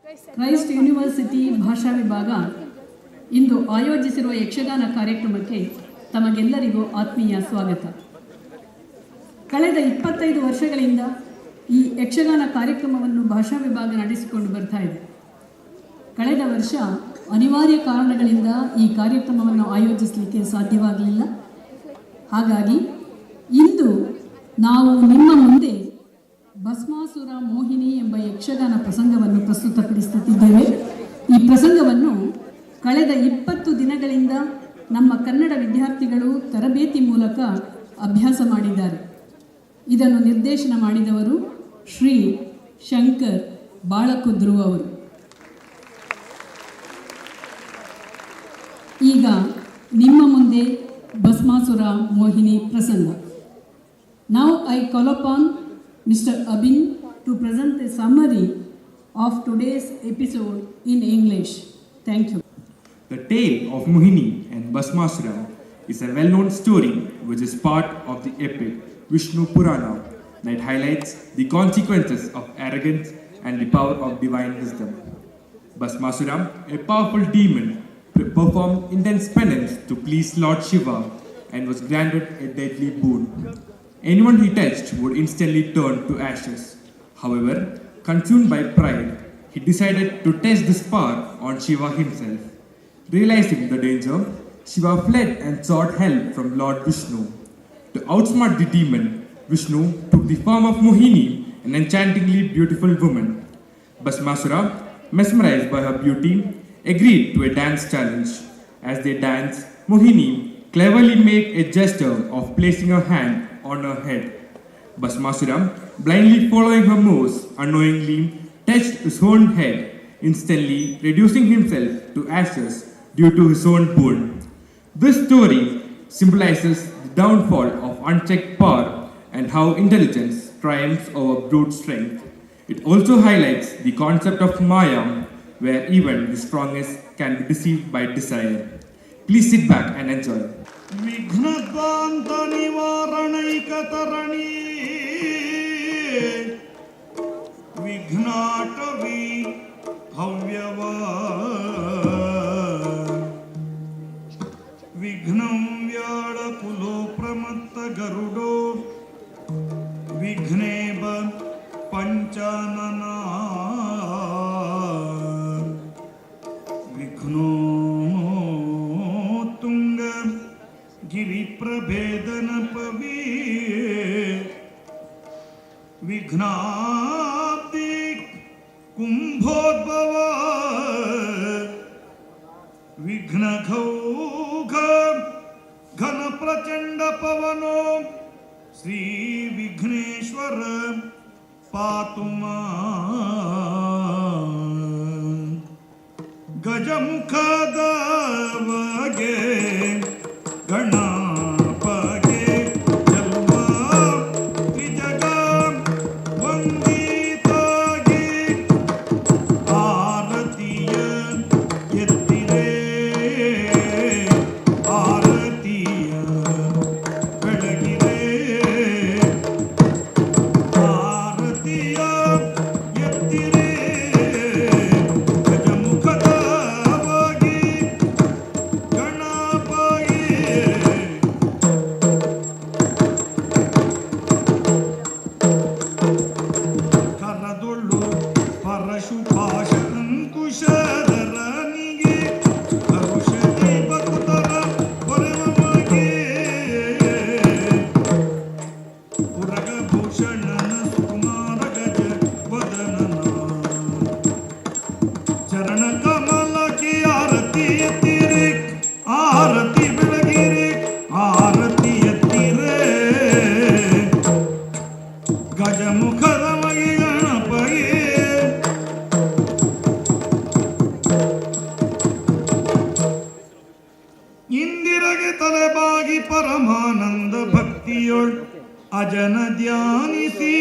Christ university ಭಾಷಾ ವಿಭಾಗ ಇಂದು ಆಯೋಜಿಸಿರುವ ಯಕ್ಷಗಾನ ಕಾರ್ಯಕ್ರಮಕ್ಕೆ ತಮಗೆಲ್ಲರಿಗೂ ಆತ್ಮೀಯ ಸ್ವಾಗತ. ಕಳೆದ 25 ವರ್ಷಗಳಿಂದ ಈ ಯಕ್ಷಗಾನ ಕಾರ್ಯಕ್ರಮವನ್ನು ಭಾಷಾ ವಿಭಾಗ ನಡೆಸಿಕೊಂಡು ಬರ್ತಾ ಇದೆ. ಕಳೆದ ವರ್ಷ ಅನಿವಾರ್ಯ ಕಾರಣಗಳಿಂದ ಈ ಕಾರ್ಯಕ್ರಮವನ್ನು ಆಯೋಜಿಸಲಿಕ್ಕೆ ಸಾಧ್ಯವಾಗಲಿಲ್ಲ. ಹಾಗಾಗಿ ಇಂದು ನಾವು ನಿಮ್ಮ ಮುಂದೆ ಭಸ್ಮಾಸುರ ಮೋಹಿನಿ ಎಂಬ ಯಕ್ಷಗಾನ ಪ್ರಸಂಗವನ್ನು ಪ್ರಸ್ತುತಪಡಿಸುತ್ತಿದ್ದೇವೆ. ಈ ಪ್ರಸಂಗವನ್ನು ಕಳೆದ 20 ದಿನಗಳಿಂದ ನಮ್ಮ ಕನ್ನಡ ವಿದ್ಯಾರ್ಥಿಗಳು ತರಬೇತಿ ಮೂಲಕ ಅಭ್ಯಾಸ ಮಾಡಿದ್ದಾರೆ. ಇದನ್ನು ನಿರ್ದೇಶನ ಮಾಡಿದವರು ಶ್ರೀ ಶಂಕರ್ ಬಾಳಕುದ್ರು ಅವರು. ಈಗ ನಿಮ್ಮ ಮುಂದೆ ಭಸ್ಮಾಸುರ ಮೋಹಿನಿ ಪ್ರಸಂಗ. Now I call upon Mr. Abin to present a summary of today's episode in English. Thank you. The tale of Mohini and Bhasmasura is a well-known story which is part of the epic Vishnu Purana that highlights the consequences of arrogance and the power of divine wisdom. Bhasmasura, a powerful demon, performed intense penance to please Lord Shiva and was granted a deadly boon. Anyone he touched would instantly turn to ashes. However, consumed by pride, he decided to test this power on Shiva himself. Realizing the danger, Shiva fled and sought help from Lord Vishnu. To outsmart the demon, Vishnu took the form of Mohini, an enchantingly beautiful woman. Bhasmasura, mesmerized by her beauty, agreed to a dance challenge. As they danced, Mohini cleverly made a gesture of placing her hand on her head. Bhasmasura, blindly following her moves, unknowingly touched his own head, instantly reducing himself to ashes due to his own boon. This story symbolizes the downfall of unchecked power and how intelligence triumphs over brute strength. It also highlights the concept of Maya, where even the strongest can be deceived by desire. Please sit back and enjoy. ವಿಘ್ನದ್ವಾಂತ ನಿವಾರಣೈಕತರಣಿ ವಿಘ್ನಾಟವಿ ಹವ್ಯವ ವಿಘ್ನಂ ವ್ಯಾಳ ಕುಲೋ ಪ್ರಮತ್ತ ಗರುಡೋ ವಿಘ್ನೇಬ ಪಂಚಾನನ ವಿಘ್ನೋ ಗಿರಿಪ್ರಭೇದನ Pavi ವಿಘ್ನಾಬ್ದಿ ಕುಂಭೋದ್ಭವ ವಿಘ್ನಘೌಘ ಘನ ಪ್ರಚಂಡ ಪವನೋ ಶ್ರೀ ವಿಘ್ನೇಶ್ವರ ಪಾತುಮಾ ಗಜಮುಖದವಗೆ ಗಣಪಗೆ ಜಲ್ವ ತ್ರಿಜಗ ವಂದಿತಾಗಿ ಆರತಿಯ ಎತ್ತಿರೆ ಆರತಿಯ ಬೆಳಗಿರೆ ಆರತಿಯ ಎತ್ತಿರೆ ಗಜಮುಖದವಾಗಿ ಗಣಪಗೆ ಕರದೊಳ್ಳು ಪರಶುಪಾಶ ಅಂಕುಶಧರನಿಗೆ ಹರುಷದಿ ಭಕ್ತರ ಹೊರವಮಗೆ ಪುರಗಭೂಷಣನ ಸುಕುಮಾರ ಗಜ ವದನನ ಚರಣ ಕಮಲಕ್ಕೆ ಆರತಿ ಎತ್ತಿರೆ ಆರತಿ ಬೆಳಗಿರೆ ಆರತಿ ಎತ್ತಿರೆ ಗಜಮುಖದ ಮಗಿ ಗಣಪಗೆ ಇಂದಿರಗೆ ತಲೆಬಾಗಿ ಪರಮಾನಂದ ಭಕ್ತಿಯೊಳ್ ಅಜನ ಧ್ಯಾನಿಸಿ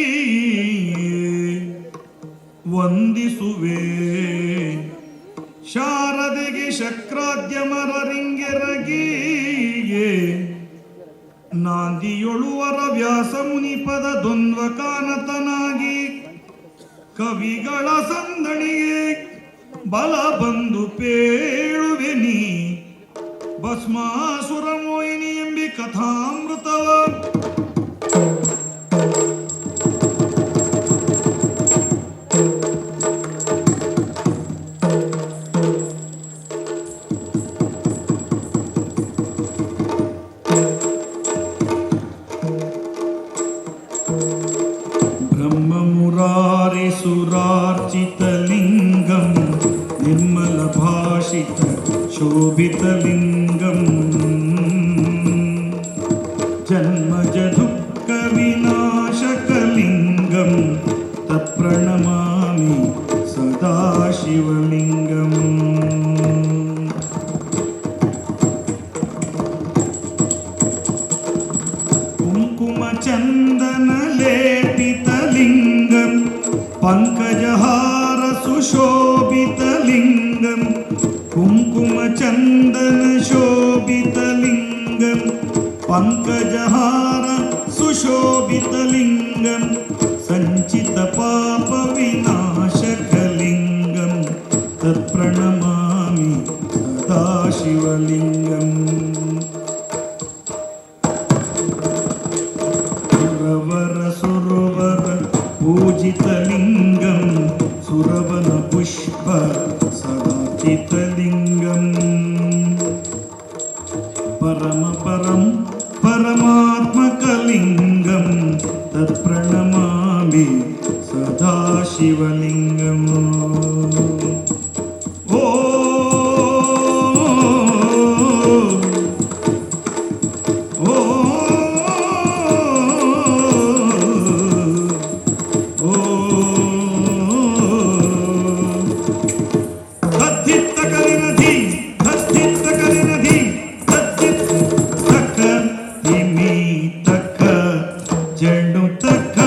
ವಂದಿಸುವೆ ಶಾರದೆಗೆ ಶಕ್ರಾದ್ಯಮರ ರಿಂಗೆರಗಿಯೇ ನಾಂದಿಯೊಳುವರ ವ್ಯಾಸ ಮುನಿಪದ ದ್ವಂದ್ವ ಕಾನತನಾಗಿ ಕವಿಗಳ ಸಂದಣಿಗೆ ಬಲ ಬಂದು ಪೇಳುವೆ ನೀ ಭಸ್ಮಾಸುರ ಮೋಹಿನಿ ಎಂಬಿ ಕಥಾಮೃತವ ब्रह्ममुरारे सुरार्चितलिङ्गं निर्मलभाषित शोभितलिङ्गं जन्मजदुःखविनाशकलिङ्गं तत्प्रणमामि सदा शिवलिङ्गम् कुङ्कुमचन्दनलेपितलिङ्गं पङ्कजहार सुशोभितलिङ्गं कुङ्कुमचन्दनशोभितलिङ्गं पङ्कजहार सुशोभितलिङ्गं सञ्चितपापविनाशकलिङ्गं तत्प्रणमामि सदा शिवलिङ्गम् सुरवर पूजितलिङ्गं सुरवन पुष्प सदाचितलिङ्गं परमात्मकलिङ्गं तत्प्रणमामि सदा शिवलिङ्गम् ओ ಜಣ್ಣು ತಕ್ಕ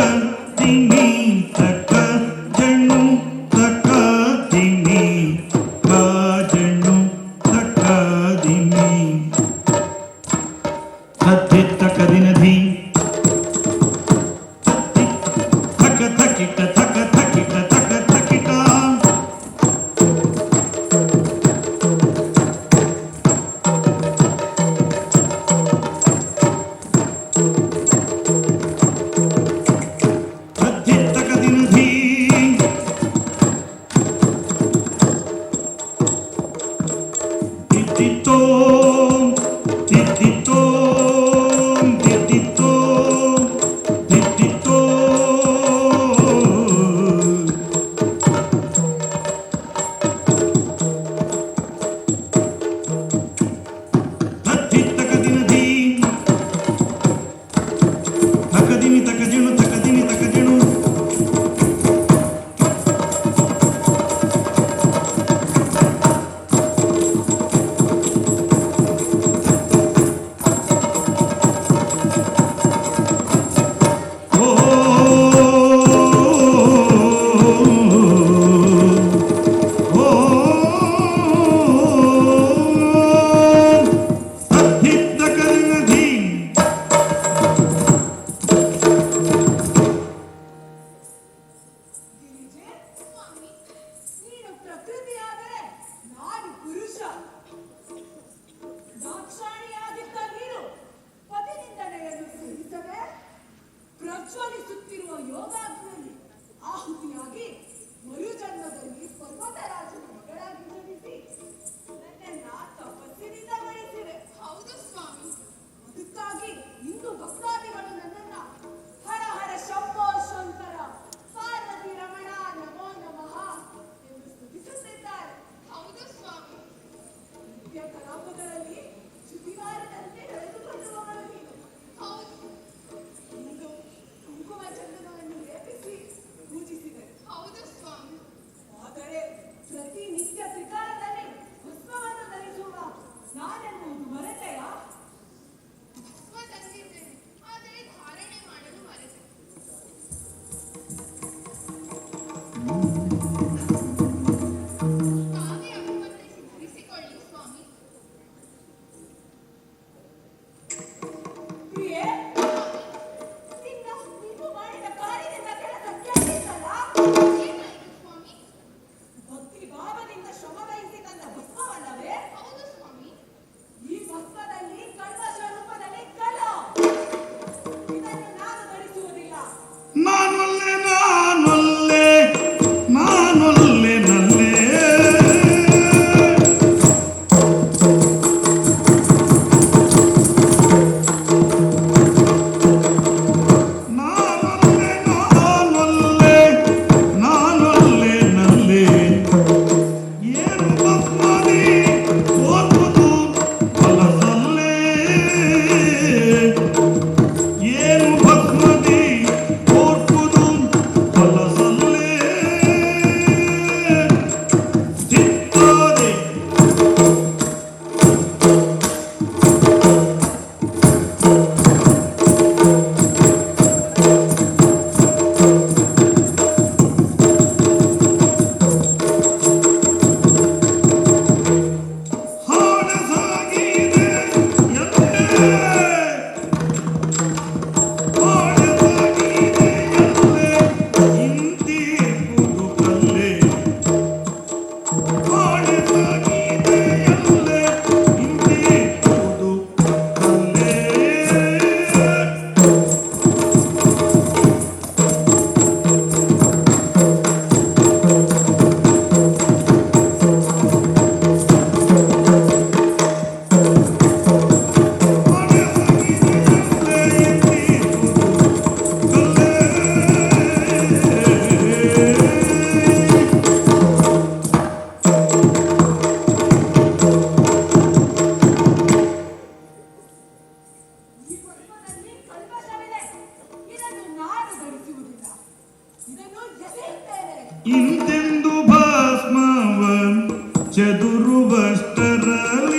ಚದುರುವಷ್ಟರಲ್ಲಿ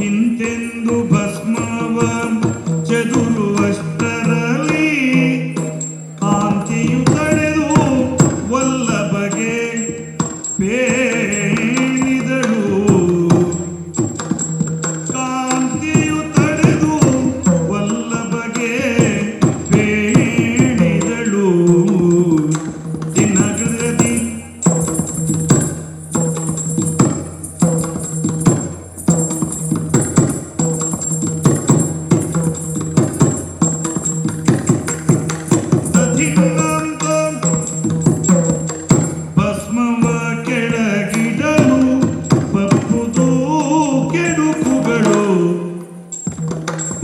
ಇಂತೆಂದು ಭಸ್ಮವ ಚದುರುವಷ್ಟರಲ್ಲಿ ಕಾಂತಿಯು ತಡೆದು ವಲ್ಲಭಗೆ ಪೇಳಿದಳು. ಕಾಂತಿಯು ತಡೆದು ವಲ್ಲಭಗೆ ಪೇಳಿದಳು. ದಿನಗದಿ ದಧಿನಾಂತ ಭಸ್ಮವ ಕೆಳಗಿಡಲು ಬಪ್ಪುದು ಕೆಡುಕುಗಳು.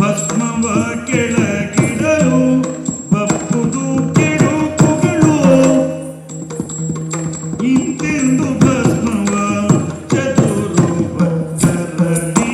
ಭಸ್ಮವ ಕೆಳಗಿಡಲು ಬಪ್ಪುದು ಕೆಡುಕುಗಳು. ಇಂತೆಂದು ಭಸ್ಮವ ಚದುರುವಷ್ಟರಲ್ಲಿ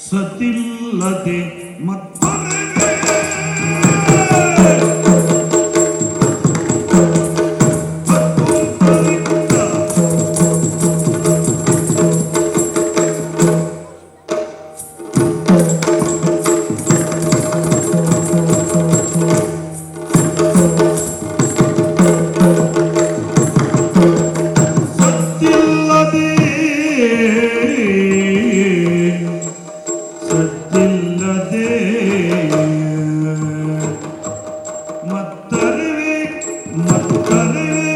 ಸತಿಲ್ಲದೆ ಮತ್ತೊರೆವೆ ಸತ್ತಿಲ್ಲದೆ ಮತ್ತರಿವೆ ಮತ್ತರಿವೆ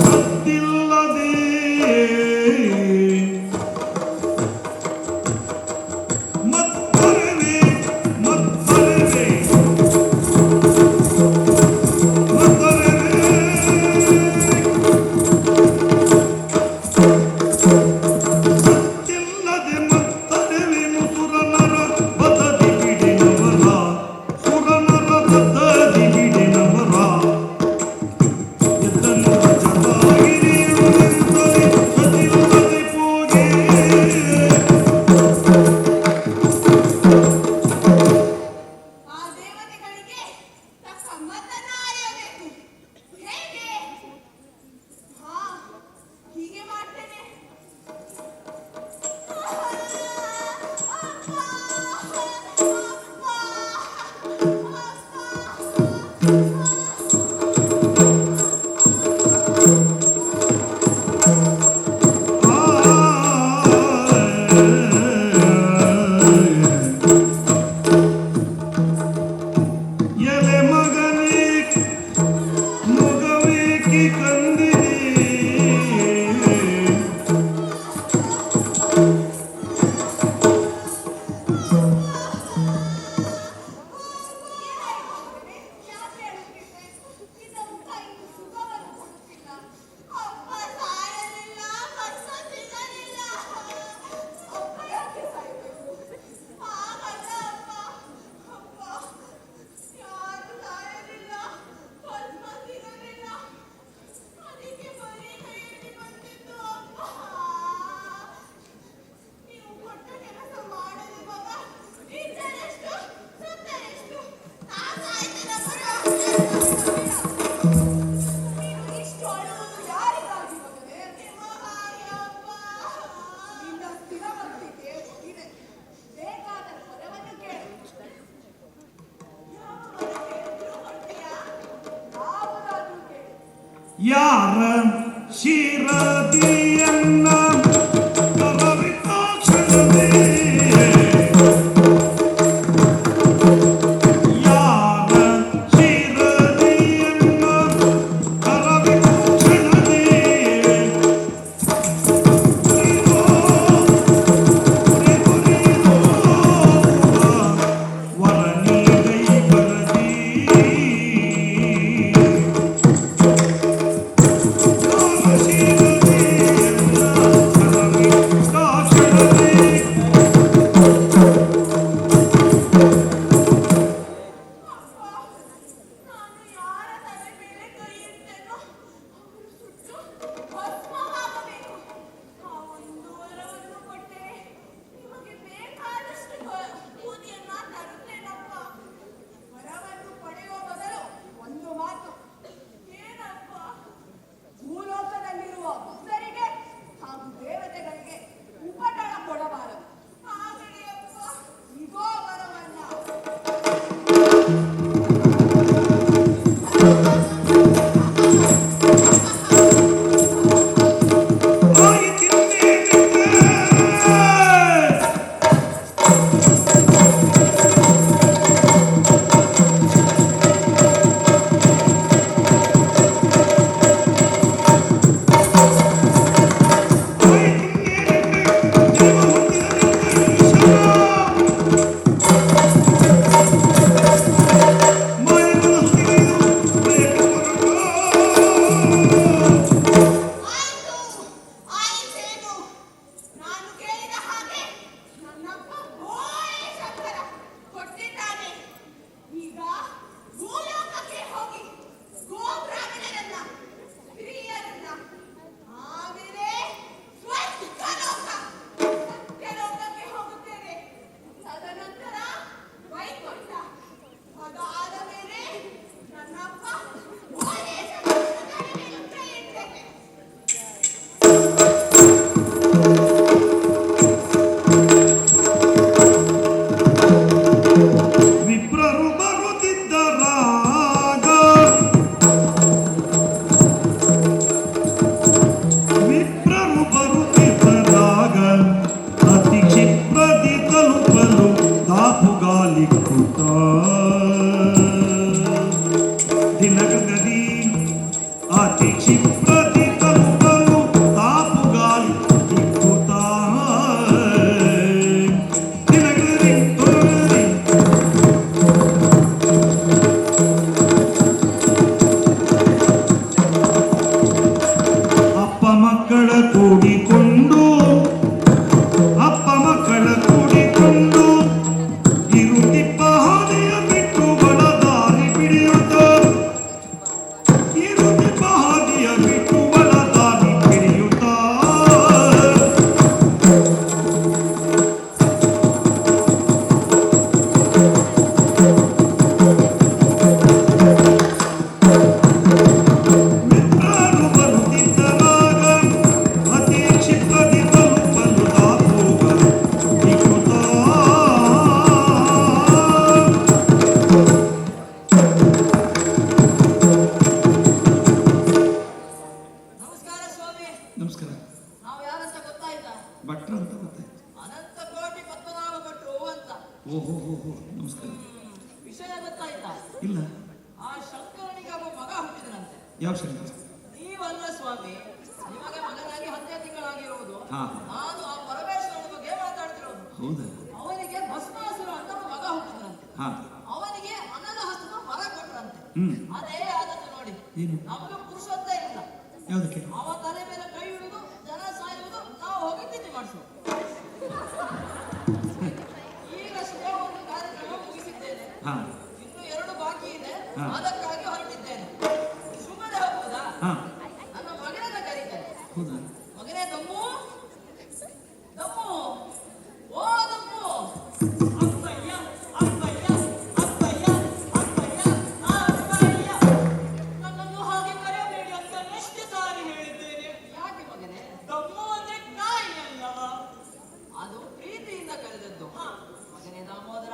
ಸತ್ತಿಲ್ಲದೆ ಮತ್ತರಿವೆ ಮತ್ತರಿವೆ ಯಾರ ಶಿರದಿಯನ್ನ ಕರವಿತಾಕ್ಷಣವೇ ಯಾರ ಶಿರದಿಯನ್ನ ಕರವಿತಾಕ್ಷಣವೇ ವರನೀಗೈ ಬರದಿ ನಾನು ಯಾರ ತಲೆ ಮೇಲೆ ಕೈ ಇಟ್ಟೆನೋ ಅವರು ಸುಟ್ಟು ಭಸ್ಮವಾಗಬೇಕು. ಆ ಒಂದು ವರವನ್ನು ಕೊಟ್ಟರೆ ನಿಮಗೆ ಬೇಕಾದಷ್ಟು ಬೂದಿಯನ್ನ ತರುತ್ತೇನಪ್ಪ. ವರವನ್ನು ಪಡೆಯುವ ಬದಲು ಒಂದು ಮಾತು. ಏನಪ್ಪ? ಭೂಲೋಕದಲ್ಲಿರುವ ಭಕ್ತರಿಗೆ ಹಾಗೂ ದೇವತೆಗಳಿಗೆ ಉಪಟಳ ಕೊಡಬಾರದು. ಆಗಲಿ ಅಪ್ಪ, ಇಗೋ ವರವನ್ನ. ಆಯಿತೇನು? ನಾನು ಕೇಳಿದ ಹಾಗೆ ನನ್ನಪ್ಪ ಗೋಳೆ ಶಂಕರ ಕೊಟ್ಟಿದ್ದಾನೆ. ಈಗ ಭೂಲೋಕಕ್ಕೆ ಹೋಗಿ ಗೋಬ್ರಾಹ್ಮಣರನ್ನ ಸ್ತ್ರೀಯರನ್ನ ಆಮೇಲೆ ಸತ್ಯಲೋಕಕ್ಕೆ ಹೋಗುತ್ತೇನೆ. ತದನಂತರ ವೈಕುಂಠ. ಅದಾದ ಮೇಲೆ ನನ್ನಪ್ಪ ಗೋಳೆ ಶಂಕರನ ತಲೆ ಮೇಲೆ ಕೈ ಇಡ್ತೇನೆ. ವಿಪ್ರರು ಬರುತ್ತಿದ್ದರಾಗ ವಿಪ್ರರು ಬರುತ್ತಿದ್ದರಾಗ ಅತಿ ಕ್ಷಿಪ್ರದಿ ತಲುಪಲು ದಾಪುಗಾಲಿಕ್ಕುತ್ತ ದಿನಗದಿ ಅತಿ ಕ್ಷಿಪ್ರದಿ ತಲುಪಲು ದಾಪುಗಾಲಿಕ್ಕುತ್ತ ದಿನಗದಿ ತೊಲಗದಿ ಅಪ್ಪ ಮಕ್ಕಳ ಕೂಡಿಕೊಂಡು ಇರುತ್ತಿಪ್ಪ ಹಾದಿಯ ಬಿಟ್ಟು ಬಡದಾರಿ ಬಿಡಿಯುತ್ತ ಇರುತ್ತಿಪ್ಪ ಹಾದಿಯ ಬಿಟ್ಟು ಬಡದಾರಿ ಬಿಡಿಯುತ್ತ ಮಿತ್ರರು ಬರುತ್ತಿದ್ದರಾಗ ಅತಿ ಕ್ಷಿಪ್ರದಿ ತಲುಪಲು ದಾಪುಗಾಲಿಕ್ಕುತ್ತ ನಮಸ್ಕಾರ ಸ್ವಾಮಿ. ನಮಸ್ಕಾರ. ನಾವು ಯಾರಂತ ಗೊತ್ತಾಯ್ತಾ? ಭಟ್ರ ಅಂತ ಗೊತ್ತಾಯ್ತು. ಅನಂತ ಕೋಟಿ ಪದ್ಮನಾಭ ಭಟ್ರು ಅಂತ. ಓಹೋ ನಮಸ್ಕಾರ. ವಿಷಯ ಗೊತ್ತಾಯ್ತಾ? ಇಲ್ಲ, ಆ ಶಂಕರನಿಗೆ ಒಬ್ಬ ಮಗ ಹುಟ್ಟಿದನಂತೆ. ಯಾವ ಶಂಕರ? ನೀವಲ್ಲ ಸ್ವಾಮಿ, ನಿಮಗೆ ಮಗನಾಗಿ 10 ತಿಂಗಳಾಗಿರುವುದು. ಹಾ. ನಾನು ಆ ಪರಮೇಶ್ವರನ ಬಗ್ಗೆ ಮಾತಾಡ್ತಿರೋದು. ಹೌದಾ? ಅವನಿಗೆ ಭಸ್ಮಾಸುರ ಅಂತ ಒಬ್ಬ ಮಗ ಹುಟ್ಟಿದನಂತೆ. ಹಾ. ಅವನಿಗೆ ಅನಲ ಹಸ್ತದ ವರ ಕೊಟ್ರಂತೆ. ಹ್ಮ್. ಅದೇ ಆದದ್ದು ನೋಡಿ. ಏನು? ನಮಗೆ ಪುರುಷತ್ವ ಇಲ್ಲ. ಯಾವುದಕ್ಕೆ? ಅವ ತಲೆ ಮೇಲೆ ಕೈ ಇಡುವುದು, ಜನ ಸಾಯುವುದು, ನಾವು ಹೋಗಿ ತಿಥಿ ಮಾಡಿಸುವುದು. ಈಗಷ್ಟೇ ಒಂದು ಕಾರ್ಯಕ್ರಮ ಮುಗಿಸಿದ್ದೇನೆ. ಹಾ. ಇನ್ನು 2 ಬಾಕಿ ಇದೆ. ಹಾ. ಅದಕ್ಕಾಗಿ ಹೊರಟಿದ್ದೇನೆ. ಸುಮ್ಮನೆ ಹೋಗುವುದಾ? ಹಾ. ನನ್ನ ಮಗನನ್ನ ಕರೀತೇನೆ. ಹೌದಾ? ಮಗನೇ ದಮ್ಮು, ದಮ್ಮು, ಓ ದಮ್ಮು. ಅಪ್ಪಯ್ಯ, ಅಪ್ಪಯ್ಯ, ಅಪ್ಪಯ್ಯ, ಅಪ್ಪಯ್ಯ, ಅಪ್ಪಯ್ಯ. ನನ್ನನ್ನು ಹಾಗೆ ಕರೆಯಬೇಡಿ ಅಂತ ಎಷ್ಟು ಸಾರಿ ಹೇಳಿದ್ದೇನೆ. ಯಾಕೆ ಮಗನೇ? ದಮ್ಮು ಅಂದ್ರೆ ನಾಯಿ ಅಲ್ಲವಾ? ಅದು ಪ್ರೀತಿಯಿಂದ ಕರೆದದ್ದು. ಮಗನೇ ದಾಮೋದರ,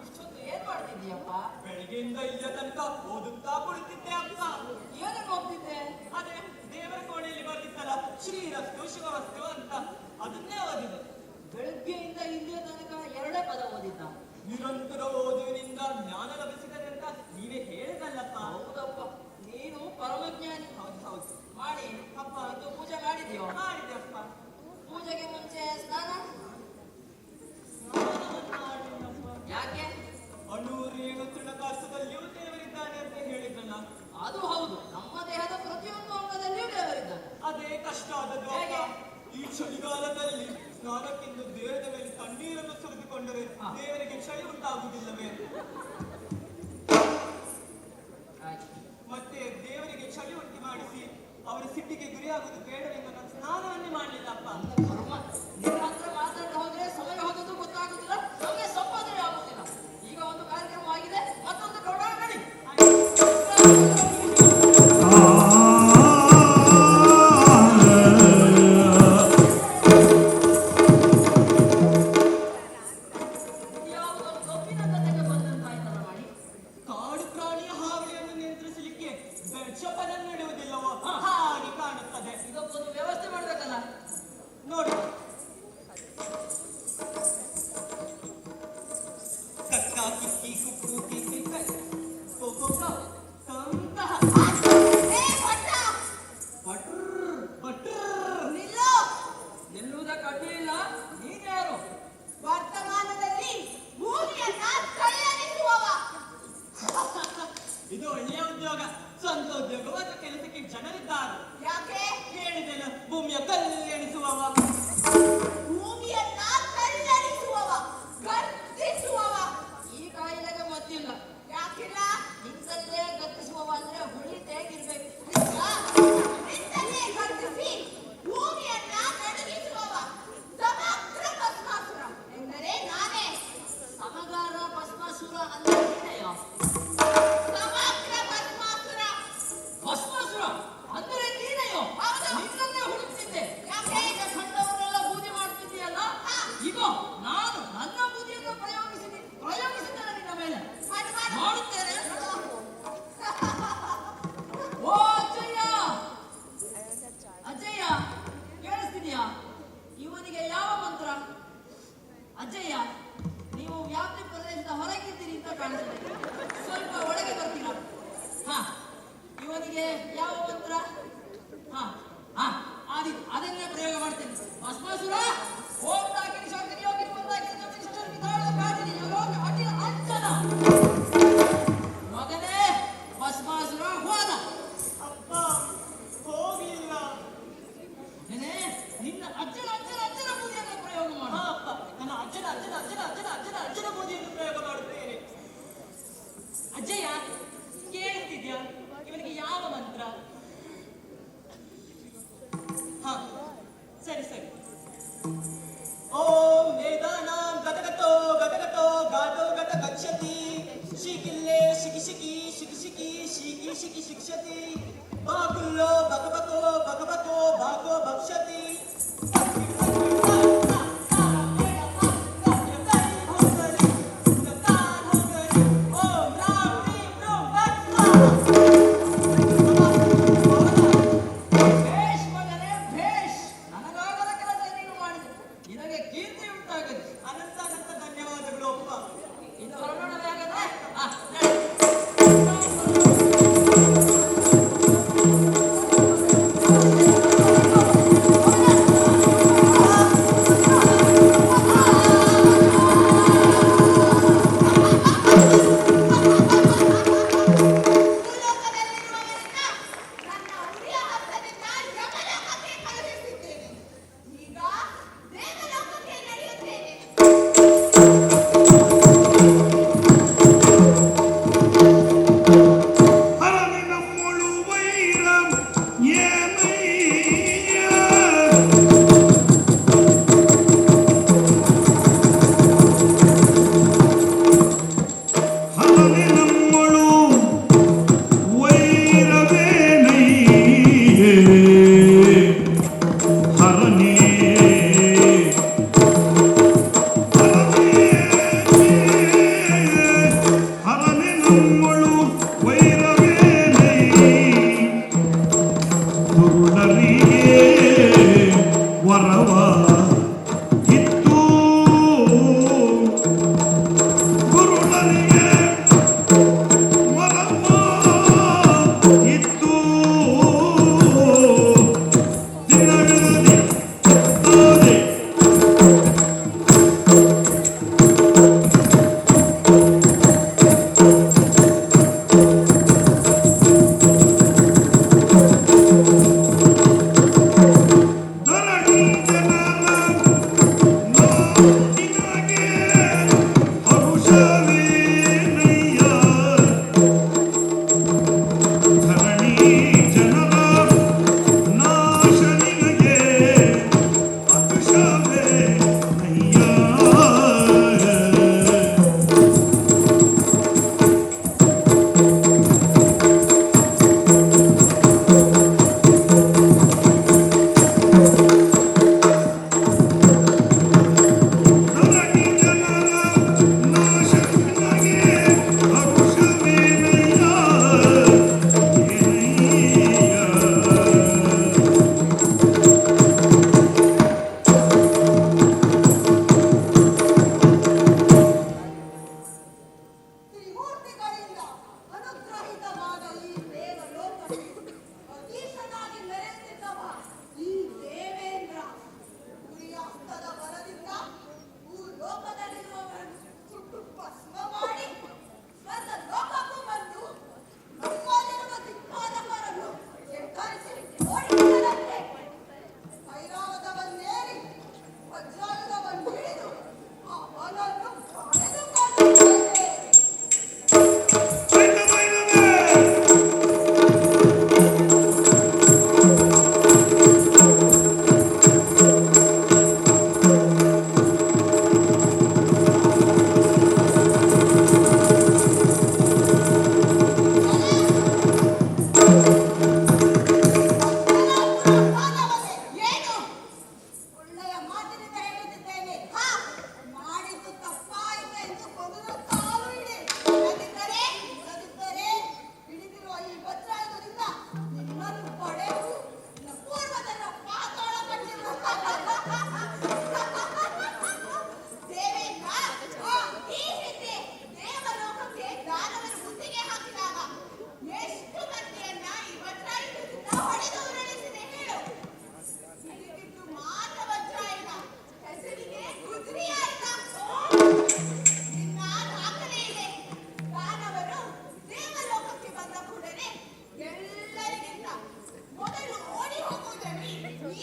ಇಷ್ಟೊತ್ತು ಏನ್ ಮಾಡ್ತಿದ್ದೀಯಪ್ಪ? ಬೆಳಗ್ಗೆಯಿಂದ ಇಲ್ಲಿಯ ತನಕ ಓದುತ್ತಾ ಕುಳಿತಿದ್ದೆ ಅಪ್ಪ. ಏನಕ್ಕೆ ಹೋಗ್ತಿದ್ದೆ? ಶ್ರೀರಸ್ತು ಶಿವವಸ್ತು ಅಂತ ಅದನ್ನೇ ಓದಿದೆ. ಬೆಳಗ್ಗೆಯಿಂದ ಇಲ್ಲಿಯ ತನಕ ಎರಡೇ ಪದ ಓದಿದ್ದ. ನಿರಂತರ ಓದುವಿನಿಂದ ಜ್ಞಾನ ಲಭಿಸಿದರೆ ಅಂತ ನೀವೇ ಹೇಳಿದಲ್ಲಪ್ಪ. ಹೌದಪ್ಪ, ನೀನು ಪರಮಜ್ಞಾನಿ. ಹೌದು ಹೌದು. ಮಾಡಿ ಅಪ್ಪ, ಇದು ಪೂಜೆ ಮಾಡಿದ್ಯೋ? ಮಾಡಿದೆಪ್ಪ. ಪೂಜೆಗೆ ಮುಂಚೆ ಸ್ನಾನ ಯಾಕೆ? ಅಣೂರೇನು ತೃಣಕಾಷ್ಟದಲ್ಲಿಯೂ ದೇವರಿದ್ದಾನೆ ಅಂತ ಹೇಳಿದ್ರಲ್ಲ. ಅದು ಹೌದು, ನಮ್ಮ ದೇಹದ ಪ್ರತಿಯೊಂದು ಅಂಗದಲ್ಲಿಯೂ ದೇವರಿದ್ದಾನೆ. ಅದೇ ಕಷ್ಟ ಆದದ್ದು. ಹೇಗೆ? ಈ ಚಳಿಗಾಲದಲ್ಲಿ ಸ್ನಾನಕ್ಕೆಂದು ದೇಹದ ಮೇಲೆ ತಣ್ಣೀರನ್ನು ಸುರಿದುಕೊಂಡರೆ ದೇವರಿಗೆ ಚಳಿ ಉಂಟಾಗುವುದಿಲ್ಲವೇ? ಮತ್ತೆ ದೇವರಿಗೆ ಚಳಿ ಉಂಟು ಮಾಡಿಸಿ ಅವರ ಸಿಟ್ಟಿಗೆ ಗುರಿಯಾಗುವುದು ಬೇಡವೆಂದು ನಾನು ಸ್ನಾನವನ್ನೇ ಮಾಡಲಿಲ್ಲಪ್ಪ. ನಿರಂತರ ಮಾತಾಡ್ತಾ ಹೋದ್ರೆ ಸಮಯ ಹೋದದ್ದು ಗೊತ್ತಾಗುದಿಲ್ಲ, ನಮಗೆ ಸಂಪಾದನೆ ಆಗುದಿಲ್ಲ. ಈಗ ಒಂದು ಕಾರ್ಯಕ್ರಮ ಆಗಿದೆ, ಮತ್ತೊಂದು ಪ್ರೋಗ್ರಾಮ್ ನಡಿ. ಇದು ಒಳ್ಳೆಯ ಉದ್ಯೋಗ, ಸ್ವಂತ ಉದ್ಯೋಗವಾದ ಕೆಲಸಕ್ಕೆ ಜನರಿದ್ದಾರೆ. ಯಾಕೆ ಹೇಳಿದೆನು, ಭೂಮಿಯ ಕಲ್ಲೆಣಿಸುವವ. ಭೂಮಿಯನ್ನ ಕಲ್ಲೆಣಿಸುವವ, ಗರ್ತಿಸುವವ. ಈ ಕಾಯಿಲೆಗೆ ಮದ್ದಿಲ್ಲ. ಯಾಕಿಲ್ಲ? ನಿಂತಲ್ಲೇ ಗರ್ತಿಸುವವ ಅಂದ್ರೆ ಹುಳಿ ತೇಗಿರ್ಬೇಕು. ನಿಂತಲ್ಲೇ ಗರ್ತಿಸಿ ಭೂಮಿಯನ್ನ ನಡುಗಿಸುವವ ಸಮಗ್ರ ಭಸ್ಮಾಸುರ ಎಂದರೆ ನಾನೇ. ಸಮಗಾರ ಭಸ್ಮಾಸುರ ಅಂದ್ರೆ ಏನೆಯೋ? ಭಸ್ಮಾಸುರ ಅಂದ್ರೆ ನೀನೆಯೋ? ನಿನ್ನನ್ನೇ ಹುಡುಕ್ತಿದ್ದೆ. ಯಾಕೆ ಈಗ ಕಂಡವರೆಲ್ಲ ಬೂದಿ ಮಾಡ್ತಿದ್ದೀಯಲ್ಲ? ಇಗೋ ನಾನು ನನ್ನ ಬೂದಿಯನ್ನು ಪ್ರಯೋಗಿಸಿದ್ದೇನೆ ನಿನ್ನ ಮೇಲೆ. ಮಾಡುತ್ತೇನೆ. ಓ ಅಜ್ಜಯ್ಯ, ಅಜ್ಜಯ್ಯ ಕೇಳಿಸ್ತಿದ್ಯಾ? ಇವನಿಗೆ ಯಾವ ಮಂತ್ರ? ಅಜ್ಜಯ್ಯ, ನೀವು ವ್ಯಾಪ್ತಿ ಪ್ರದೇಶದ ಹೊರಗಿದ್ದೀರಿ ಅಂತ ಕಾಣಿಸ್ತದೆ, ಸ್ವಲ್ಪ ಒಳಗೆ ಬರ್ತೀರಾ? ಹಾ, ಇವನಿಗೆ ಯಾವ ಮಂತ್ರ? ಹಾ ಹಾ, ಅದನ್ನೇ ಪ್ರಯೋಗ ಮಾಡ್ತೇನೆ. ಭಸ್ಮಾಸುರ ಓಂ ತಾಕಿನಿ ಶಾಕಿನಿ ಯೋಗಿ ಪಂದಾಕಿನಿ ಜಪಿನಿಷ್ಠರ ವಿಧಾನ ಕಾಟಿನಿ ಯೋಗ ಅಟಿನ ಅಂಜನ. ಮಗನೇ, ಭಸ್ಮಾಸುರ ಹೋದ. ಅಪ್ಪ ಹೋಗಿಲ್ಲ. ಏನೇ ನಿನ್ನ ಅಜ್ಜನ ಅಜ್ಜನ ಅಜ್ಜನ ಬೂದಿಯನ್ನು ಪ್ರಯೋಗ ಮಾಡು. ಅಪ್ಪ, ನನ್ನ ಅಜ್ಜನ ಅಜ್ಜನ ಅಜ್ಜನ ಅಜ್ಜನ ಅಜ್ಜನ ಅಜ್ಜನ ಬೂದಿಯನ್ನು ಪ್ರಯೋಗ ಮಾಡುತ್ತೇನೆ. ಅಜ್ಜಯ್ಯ ಕೇಳ್ತಿದ್ಯಾ? ಇವನಿಗೆ ಯಾವ ಮಂತ್ರ? ಹಾ, ಸರಿ ಸರಿ. ಓಂ ವೇದಾನಾಂ ಗತಗತೋ ಗತಗತೋ ಗಾತೋ ಗತ ಗಚ್ಚತಿ ಶಿಕಿಲ್ಲೇ ಶಿಕಿ ಶಿಕಿ ಶಿಕಿ ಶಿಕಿ ಶಿಕಿ ಶಿಕಿ ಶಿಕ್ಷತಿ ಬಾಕುಲ್ಲೋ ಬಕಬಕೋ ಬಕಬಕೋ ಬಾಕೋ ಭಕ್ಷತಿ.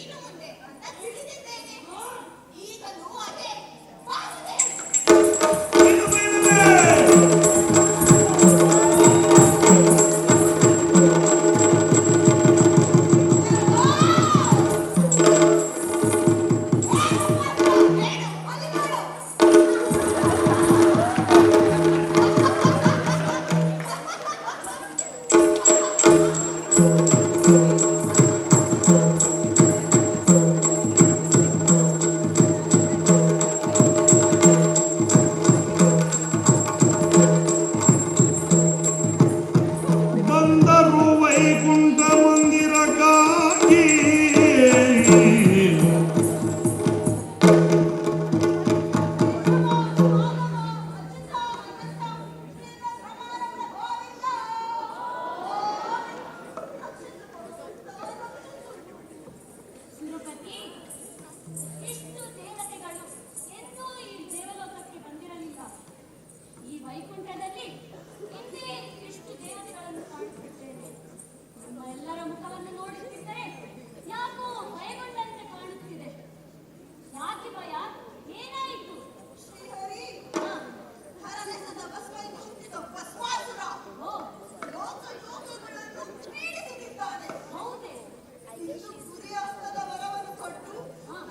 ಇನ್ನು ಮುಂದೆ ಅಂತ ತಿಳಿದಿದ್ದೇನೆ. ಈಗಲೂ ಅದೇ ಬಾರದೆ. ಬಂದರು ವೈಕುಂಠ ಮಂದಿರಕ್ಕಾಗಿ ತಿರುಪತಿ, ಇಷ್ಟು ದೇವತೆಗಳು ಎಂದೂ ಈ ದೇವಲೋಕಕ್ಕೆ ಬಂದಿರಲಿಲ್ಲ. ಈ ವೈಕುಂಠದಲ್ಲಿ ಹಿಂದೆ ಎಷ್ಟು ದೇವತೆಗಳನ್ನು ಕಾಣುತ್ತಿದ್ದೇನೆ. ನಿಮ್ಮ ಎಲ್ಲರ ಮುಖವನ್ನು ನೋಡುತ್ತಿದ್ದರೆ ಯಾಕೋ ಭಯಗೊಂಡಂತೆ ಕಾಣುತ್ತಿದೆ. ಯಾಕೆ ಭಯ? ಏನಾಯಿತು? ಶ್ರೀಹರಿ, ಹರನೆಸದ ಭಸ್ಮದಿಂದ ಹುಟ್ಟಿದ ಭಸ್ಮಾಸುರ ಲೋಕ ಲೋಕಗಳನ್ನು ಪೀಡಿಸುತ್ತಿದ್ದಾನೆ. ಹೌದೇ? ಇನ್ನು ಸೂರ್ಯಾಸ್ತದ ವರವನ್ನು ಕೊಟ್ಟು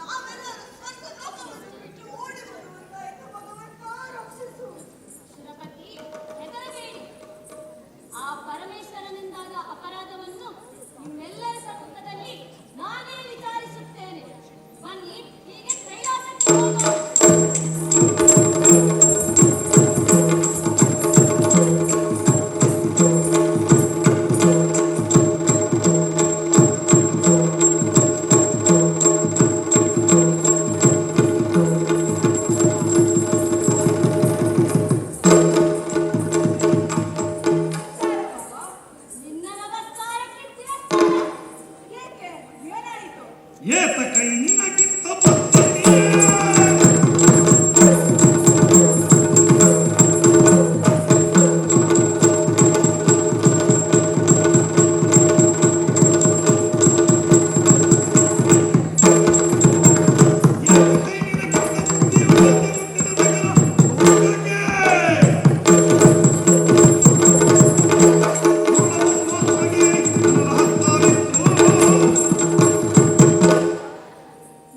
ನಾವೆಲ್ಲರೂ ಸ್ವರ್ಗ ಲೋಕವನ್ನು ಬಿಟ್ಟು ಓಡಿ ಬರುವಂತಾಯಿತು. ಭಗವಂತ ರಕ್ಷಿಸು. ಸುರಪತಿ, ಹೆದರಬೇಡಿ. ಆ ಪರಮೇಶ್ವರನಿಂದಾದ ಅಪರಾಧವನ್ನು ನಿಮ್ಮೆಲ್ಲರ ಸಮ್ಮುಖದಲ್ಲಿ ನಾನೇ ವಿಚಾರಿಸುತ್ತೇನೆ. ಬನ್ನಿ, ಹೀಗೆ ಕೈಲಾಸಕ್ಕೆ ಹೋಗೋಣ. ನಿನ್ನ ನಮಸ್ಕಾರಕ್ಕೆ ತಿರಸ್ಕಾರ. ಏಕೆ? ಏನಾಯಿತು? ಏತಕ ಇನ್ನಕ್ಕಿಂತ ಬರ್ತದೆಯೇ?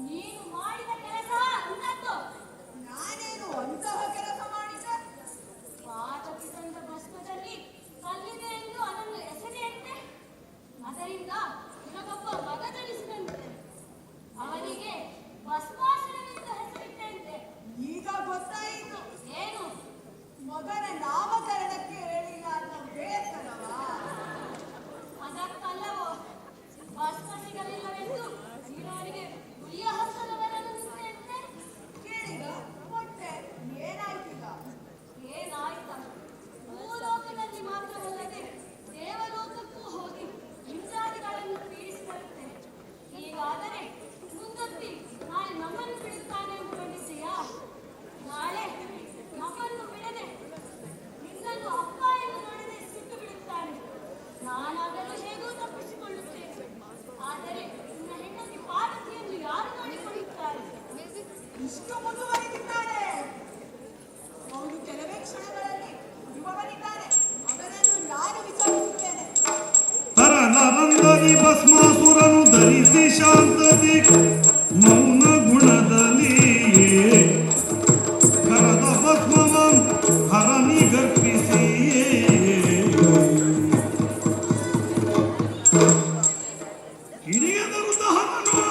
ನೀನು ಮಾಡಿದ ಕೆಲಸ ಅಂತದ್ದು. ನಾನೇನು ಅಂತಹ ಕೆಲಸ ಮಾಡಿದ್ದೆ? ಪಾತಕಿ ತಂದ ಭಸ್ಮದಲ್ಲಿ ಕಲ್ಲಿದೆ ಎಂದು ಅದನ್ನು ಎಸೆದೆಯಂತೆ. ಅದರಿಂದ ನಿನಗೊಬ್ಬ ಮಗ ಜನಿಸಿದಂತೆ. ಅವನಿಗೆ ಭಸ್ಮಾಸುರನೆಂದು ಹೆಸರಿಟ್ಟಂತೆ. ಈಗ ಗೊತ್ತಾಯಿತು. ಏನು? ಮಗನ ನಾಮಕರಣಕ್ಕೆ ಹೇಳಿಲ್ಲ ಅನ್ನೋ ಬೇಸರವಾ? ಅದಕ್ಕಲ್ಲವೋ ಭಸ್ಮ ಸಿಗಲಿಲ್ಲವೆಂದು ನೀನವನಿಗೆ ಹುಲಿಯ ಹಸ್ತದವರನ್ನು ನಿಂತೆಂತೆ. ಕೇಳಿಗ ಕೊಟ್ಟೆ. ಏನಾಯ್ತೀಗ? ಏನಾಯ್ತ? ಭೂಲೋಕದಲ್ಲಿ ಮಾತ್ರವಲ್ಲದೆ ದೇವಲೋಕಕ್ಕೂ ಹೋಗಿ ಹಿಂಸಾದಿಗಳನ್ನು ಪೀಡಿಸಿ ಬರುತ್ತೇನೆ. ಹೀಗಾದರೆ ಮುಂದೊತ್ತಿ ನಾಳೆ ನಮ್ಮನ್ನು ಬಿಡುತ್ತಾನೆ ಎಂದು ಖಂಡಿಸಿಯಾ? ನಾಳೆ ನಮ್ಮನ್ನು ಬಿಡದೆ ನಿನ್ನನ್ನು ಅಪ್ಪ ಎಂದು ನೋಡದೆ ಸುಟ್ಟು ಬಿಡುತ್ತಾನೆ. ನಾನಾದರೂ ಹೇಗೂ ತಪ್ಪಿಸಿಕೊಳ್ಳುತ್ತೇನೆ. ಆದರೆ ನಿನ್ನ ಹೆಂಡತಿ ಪಾರ್ವತಿಯನ್ನು ಯಾರು ನೋಡಿಕೊಳ್ಳುತ್ತಾರೆ? ಇಷ್ಟು ಮುಂದುವರಿದಿದ್ದಾನೆ. ಅವನು ಕೆಲವೇ ಕ್ಷಣಗಳಲ್ಲಿ ಯುವವನಿದ್ದಾನೆ. ಅವನನ್ನು ನಾನು ವಿಚಾರಿಸುತ್ತೇನೆ. ತರಲರಂದದಿ ಭಸ್ಮಾಸುರನು ಧರಿಸಿ ಶಾಂತದಿ ಮೌನ ಗುಣದಲ್ಲಿ ಕರದ ಭಸ್ಮವಂ ಹರನಿಗರ್ಪಿಸಿ ಕಿಡಿಯದರು ದಹನನು.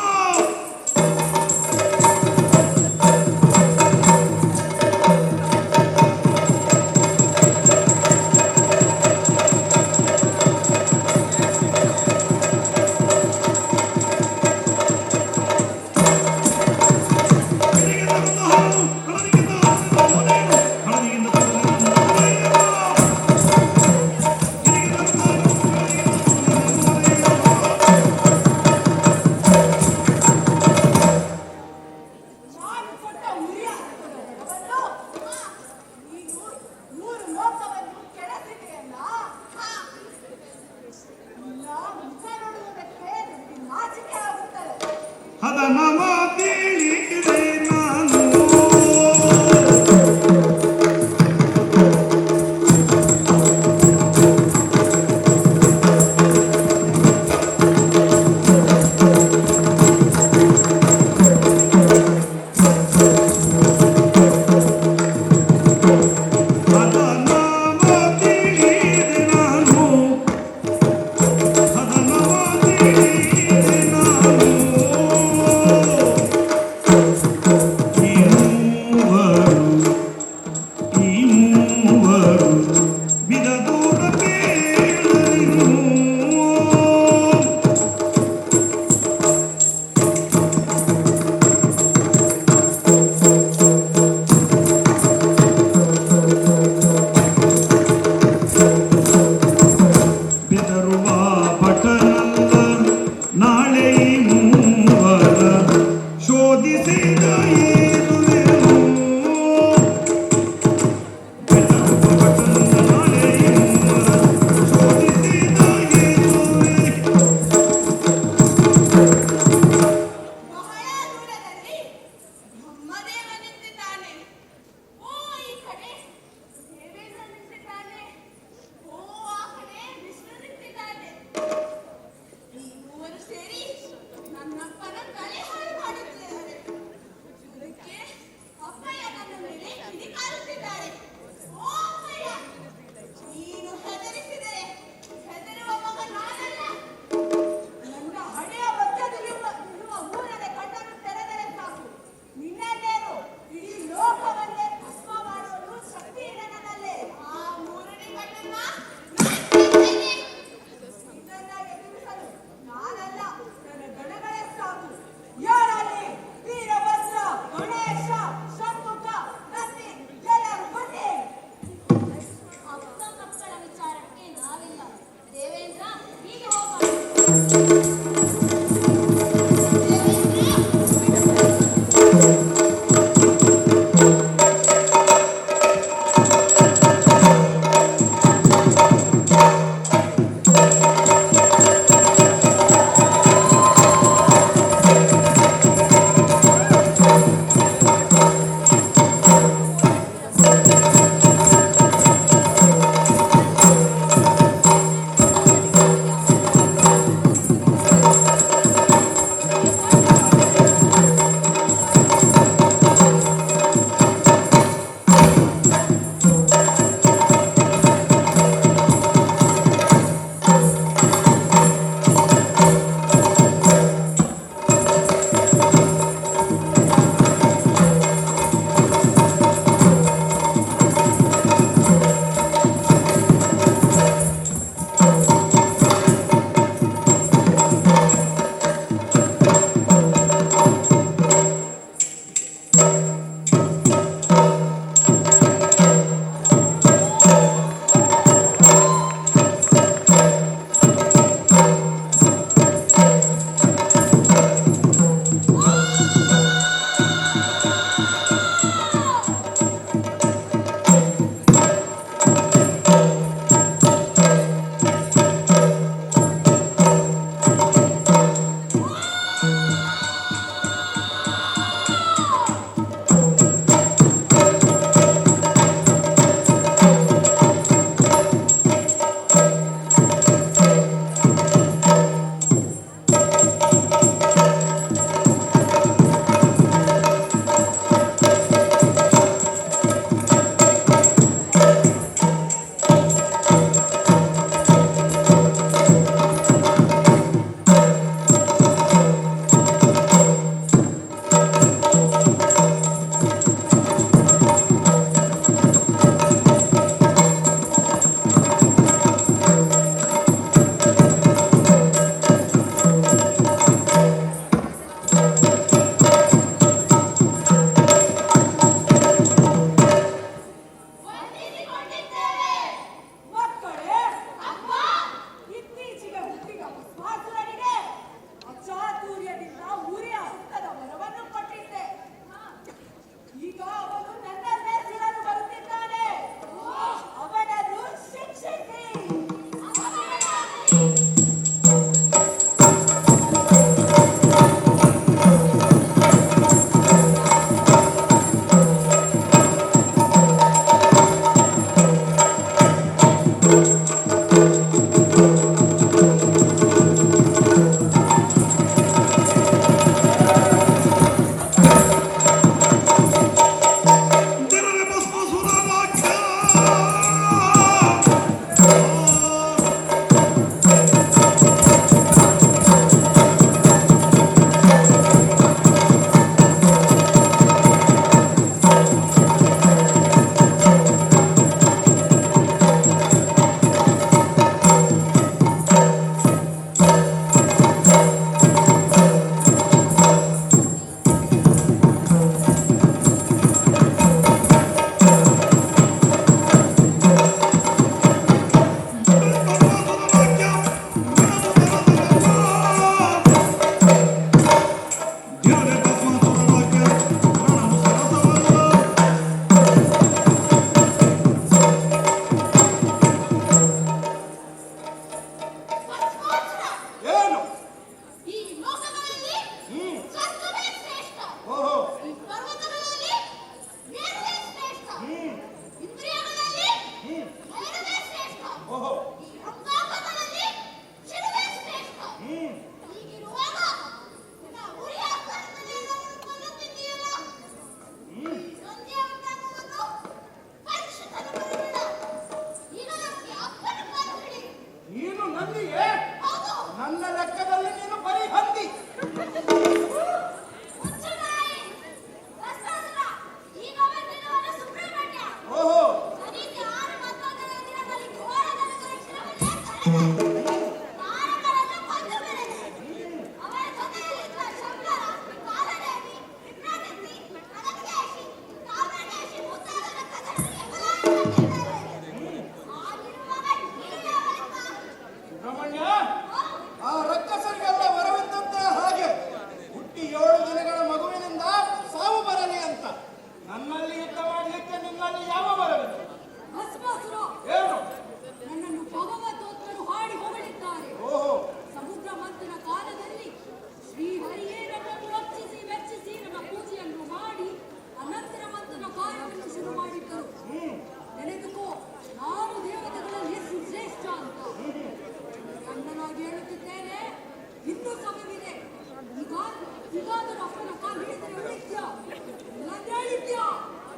ಅದನವ ತಿಳಿದೆ ನಾನು ಅದನವ ತಿಳಿದೆ ನಾನು ಅದನವ ತಿಳಿದೆ ನಾನು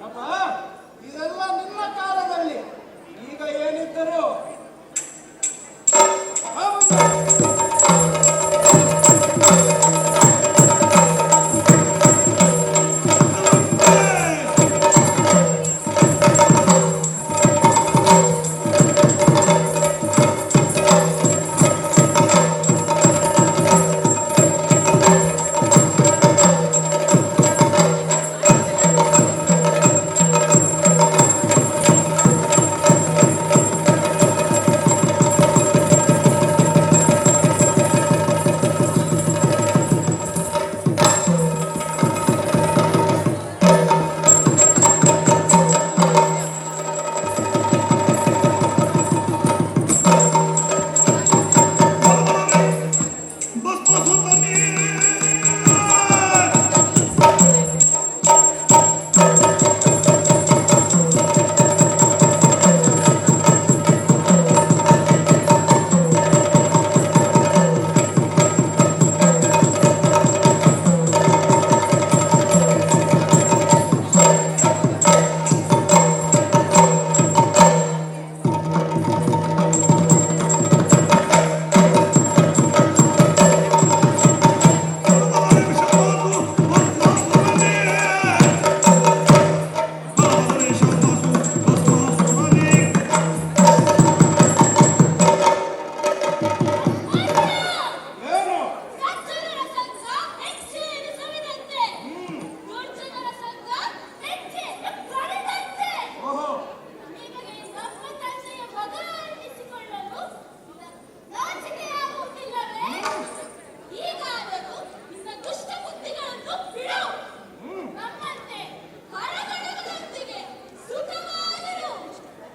ಅಪ್ಪ, ಇದೆಲ್ಲ ನಿನ್ನ ಕಾಲದಲ್ಲಿ. ಈಗ ಏನಿದ್ದರು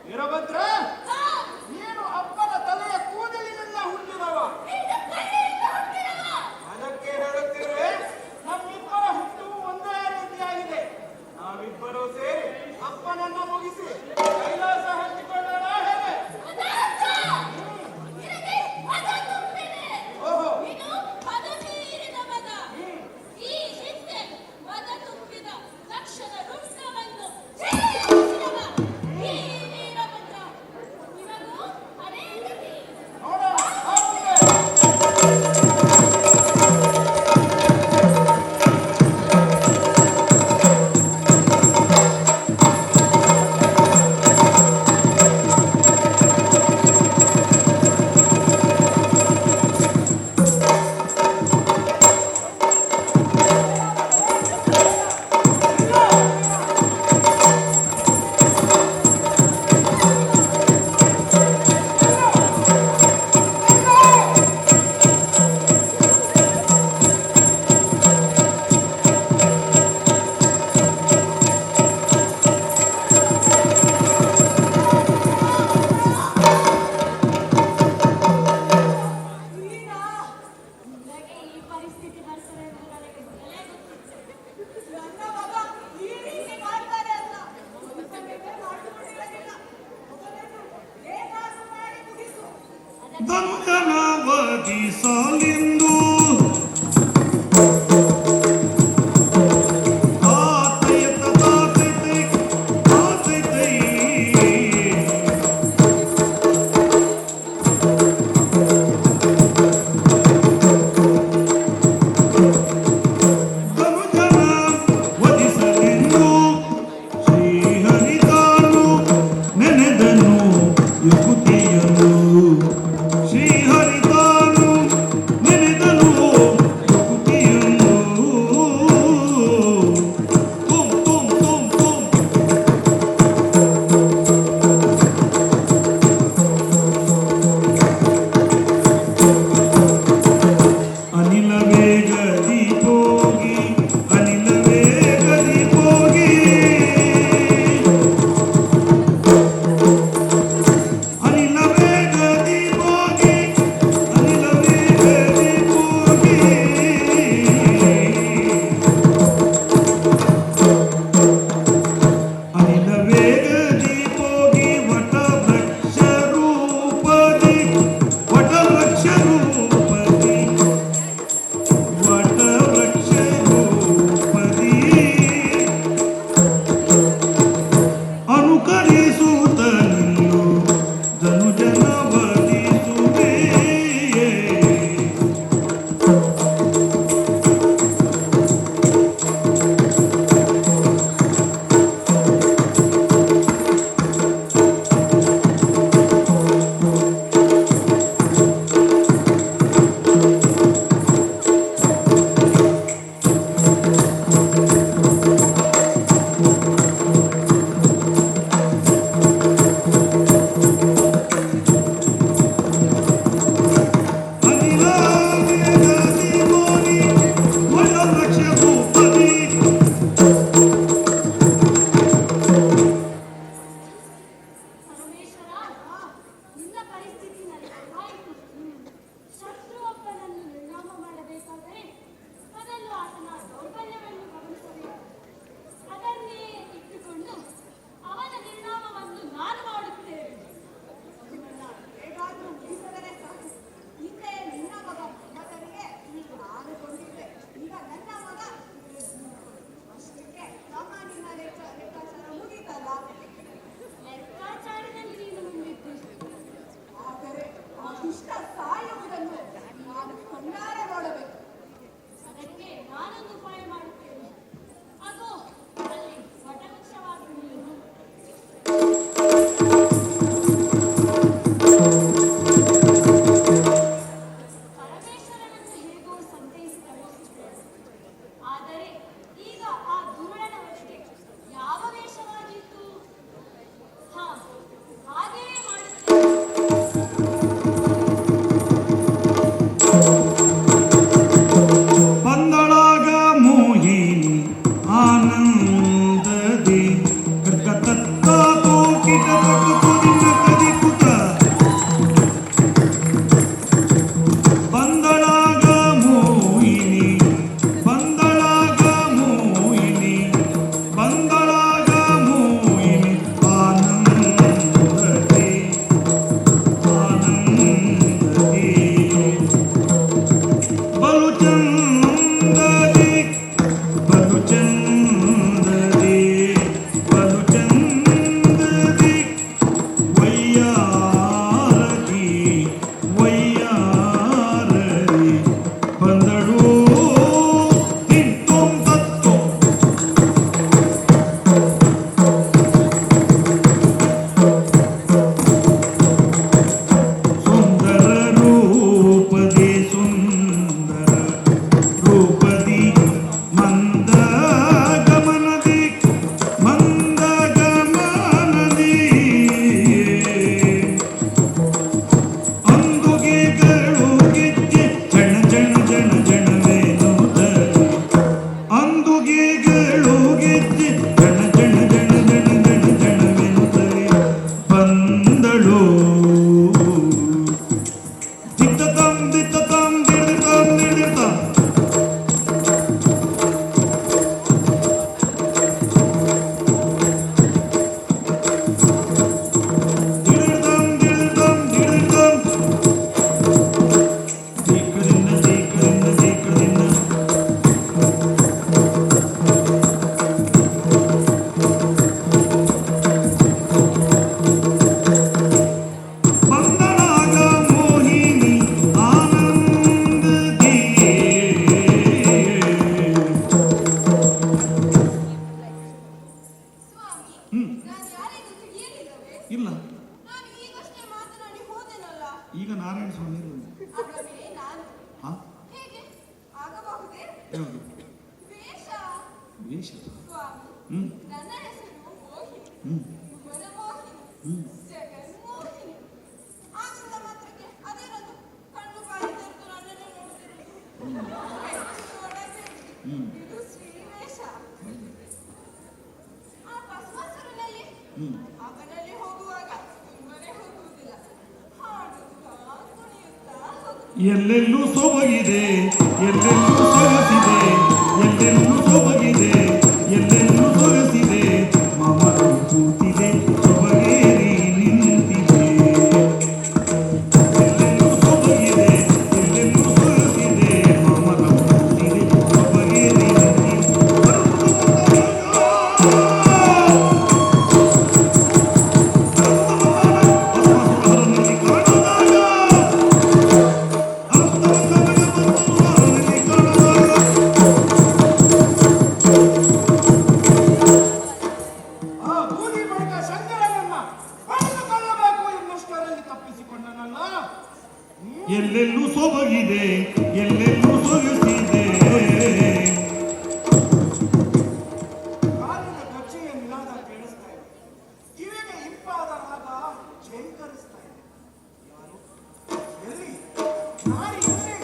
ವೀರಭದ್ರ, ನೀನು ಅಪ್ಪನ ತಲೆಯ ಕೂದಲಿನಿಂದ ಹುಟ್ಟಿದವ. ಅದಕ್ಕೆ ಹೇಳುತ್ತಿರುವೆ, ನಮ್ಮಿಬ್ಬರ ಹುಟ್ಟುವು ಒಂದೇ ರೀತಿಯಾಗಿದೆ. ನಾವಿಬ್ಬರೂ ಸೇರಿ ಅಪ್ಪನನ್ನ ಮುಗಿಸಿ ಕೈಲಾಸ ಹಂಚಿಕೊಳ್ಳೋಣ ಹೇಗೆ? ಓಹೋ, ಧನುಜನವಧಿ ಸಾಲಿಂದು ಶ್ರೀಹರಿತಾನು ನೆನೆದನು ವೇಷ. ಸ್ವಾಮಿ, ನನ್ನ ಹೆಸರು ಮೋಹಿನಿ, ವನಮೋಹಿನಿ, ಜಗನ್ಮೋಹಿನಿ. ಆಗಿದ್ದ ಮಾತ್ರಕ್ಕೆ ಅದೇನದು ಕಣ್ಣು ಬಾಯಿ ತೆರೆದು ನನ್ನನ್ನು ನೋಡ್ತಿರೋದು. ಇದು ಶ್ರೀವೇಷ. ಆ ಭಸ್ಮಾಸುರನಲ್ಲಿ ಅವನಲ್ಲಿ ಹೋಗುವಾಗ ಸುಮ್ಮನೆ ಹೋಗುವುದಿಲ್ಲ, ಹಾಡುತ್ತಾ ಕುಣಿಯುತ್ತಾ ಹೋಗುತ್ತಾ. ಎಲ್ಲೆಲ್ಲೂ ಸೊಬಗಿದೆ, ಎಲ್ಲೆಲ್ಲೂ ಸೊಗಸಿದೆ, ಎಲ್ಲೆಲ್ಲೂ ಸೊಬಗಿದೆ, ಎಲ್ಲೆಲ್ಲೂ ಸೊಗಸಿದೆ, ಮಾಮರು ಕೂತಿದೆ, ಸೊಬಗೇರಿ ನಿಂತಿದೆ. ಎಲ್ಲೆಲ್ಲೂ ಸೊಬಗಿದೆ, ಎಲ್ಲೆಲ್ಲೂ ಸೊಗಸಿದೆ, ಮಾಮರು ಕೂತಿದೆ, ಸೊಬಗೇರಿ ನಿಂತಿದೆ. ಆ ಬೂದಿ ಬಳಿಕ ಶಂಕರನನ್ನ ಪಡೆದುಕೊಳ್ಳಬೇಕು ಎನ್ನುವಷ್ಟರಲ್ಲಿ ತಪ್ಪಿಸಿಕೊಂಡನಲ್ಲ. ಎಲ್ಲೆಲ್ಲೂ ಸೊಬಗಿದೆ, ಎಲ್ಲೆಲ್ಲೂ ಸೊಗಸಿದೆ. ಕಾಲಿನ ಗಜ್ಜೆಯ ನಿನಾದ ಕೇಳಿಸ್ತಾ ಇದೆ, ಕಿವಿಗೆ ಇಂಪಾದ ರಾಗ ಝೇಂಕರಿಸ್ತಾ ಇದೆ. ಯಾರು? ಎಲ್ಲಿ? ನಾರಿ ಎಲ್ಲಿ?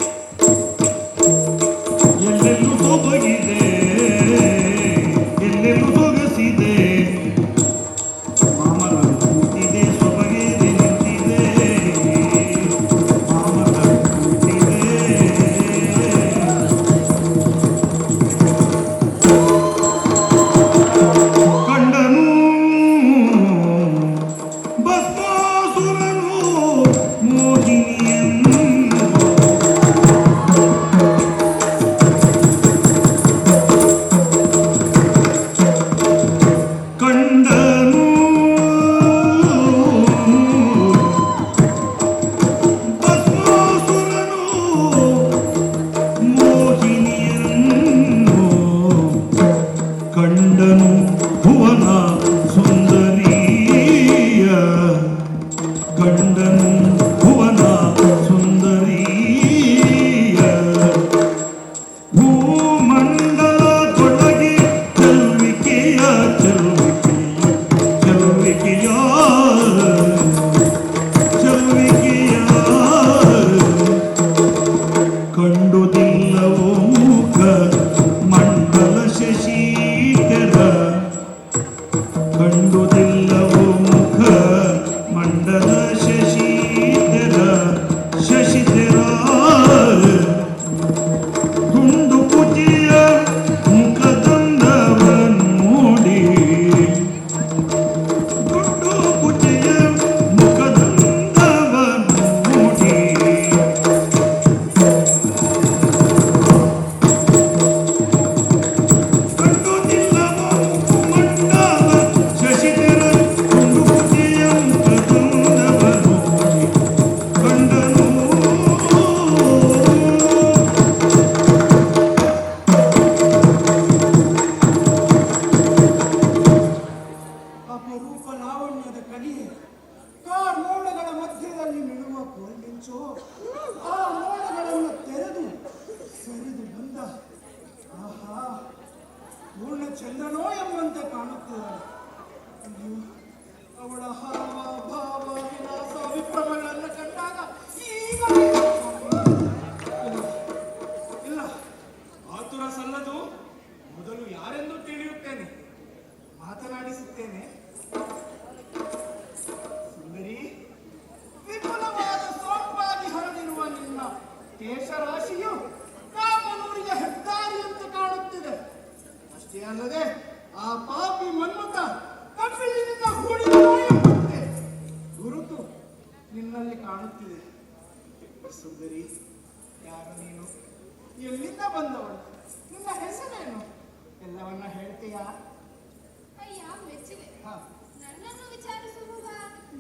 ಎಲ್ಲೆಲ್ಲೂ ಸೊಬಗಿದೆ, ಎಲ್ಲೆಲ್ಲೂ ಸೊಗಸಿದೆ, ಮಾಮರ ಕೂತಿದೆ, ಸೊಬಗೇರಿ ನಿಂತಿದೆ, ಮಾಮರ ಕೂತಿದೆ. ಕಂಡನು ಭಸ್ಮಾಸುರನು ಮೋಹಿನಿಯನ್ನು. ಕಂಡನು ಭಸ್ಮಾಸುರನು ಮೋಹಿನಿಯನ್ನು. ಕಂಡನು ಭುವನ ಸುಂದರಿಯ, ಕಂಡನು ಭುವನ ಸುಂದರಿಯ. ಭೂಮಂಡಲ ತೊಡಗಿ ಚೆಲುವಿಕೆಯ ಚೆಲುವಿಕೆಯ ಚೆಲುವಿಕೆಯ ಚೆಲುವಿಕೆಯ ಕಂಡುದಿಲ್ಲವೋ ಮುಖ ಮಂಡಲ ಶಶಿಧರ, ಕಂಡುದಿಲ್ಲವೋ ಮುಖ ಮಂಡಲ ಶಶಿಧರ ಶಶಿಧರ. ತುಂಡು ಕುಚಿಯ ಮುಖದಂದವನ್ನು ನೋಡಿ, ತುಂಡು ಕುಚಿಯ ಮುಖದಂದವನ್ನು ನೋಡಿ. ಕಂಡುದಿಲ್ಲವೋ ಮಂಡಲ ಶಶಿಧರ, ತುಂಡು ಕುಚಿಯ ಮುಖದಂದವನ್ನು ನೋಡಿ. ಕಂಡನು ಅಪರೂಪ ಲಾವಣ್ಯದ ಕಲಿಯೆ ಕಾರ್ಮೋಡಗಳ ಮಧ್ಯದಲ್ಲಿ ಮಿಳುವ ಕೋಲ್ಮಿಂಚು. ಆ ಮೋಡಗಳನ್ನು ತೆರೆದು ಸರಿದು ಬಂದ ಆಹಾ ಪೂರ್ಣ ಚಂದ್ರನೋ ಎಂಬಂತೆ ಕಾಣುತ್ತಿದ್ದಾಳೆ. ಅಯ್ಯೋ, ಅವಳ ಹಾವ ಭಾವ ವಿಲಾಸ ವಿಭ್ರಮಗಳನ್ನು ಕಂಡಾಗ ಈಗ ಇಲ್ಲ, ಆತುರ ಸಲ್ಲದು. ಮೊದಲು ಯಾರೆಂದು ತಿಳಿಯುತ್ತೇನೆ, ಮಾತನಾಡಿಸುತ್ತೇನೆ. ಸುಂದರಿ, ವಿಪುಲವಾದ ಸೊಂಪಾಗಿ ಹರಿದಿರುವ ನಿನ್ನ ಕೇಶರಾಶಿಯು ಕಾಮನೂರಿಗೆ ಹೆದ್ದಾರಿಯಂತೆ ಕಾಣುತ್ತಿದೆ. ಅಷ್ಟೇ ಅಲ್ಲದೆ ಆ ಪಾಪಿ ಮನ್ಮಥ ಕಪಿಲಿನಿಂದ ಹೂಡಿದನೋ ಎಂಬಂತೆ ಗುರುತು ನಿನ್ನಲ್ಲಿ ಕಾಣುತ್ತಿದೆ. ಸುಂದರಿ, ಯಾರು ನೀನು? ಎಲ್ಲಿಂದ ಬಂದವಳು? ನಿನ್ನ ಹೆಸರೇನು? ಎಲ್ಲವನ್ನ ಹೇಳ್ತೀಯಾ? ಅಯ್ಯ ಮೆಚ್ಚಿದೆ. ಹಾ. ನನ್ನನ್ನು ವಿಚಾರಿಸುವಾಗ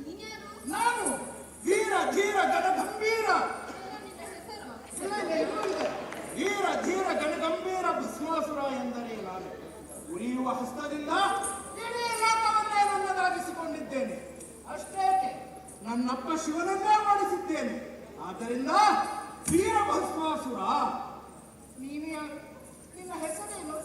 ನೀನ್ಯಾರು? ನಾನು ವೀರ ಧೀರ ಗಣಗಂಭೀರ. ನಿನ್ನ ಹೆಸರು? ವೀರ ಧೀರ ಗಣಗಂಭೀರ ಭಸ್ಮಾಸುರ ಎಂದರೆ ನಾನು. ಉರಿಯುವ ಹಸ್ತದಿಂದ ಇಡೀ ಲೋಕವನ್ನೇ ನನ್ನದಾಗಿಸಿಕೊಂಡಿದ್ದೇನೆ. ಅಷ್ಟೇಕೆ ನನ್ನಪ್ಪ ಶಿವನನ್ನೇ ಮಾಡಿಸಿದ್ದೇನೆ. ಆದ್ದರಿಂದ ವೀರ ಭಸ್ಮಾಸುರ. ನೀನು ಯಾರು? ನಿನ್ನ ಹೆಸರೇನು?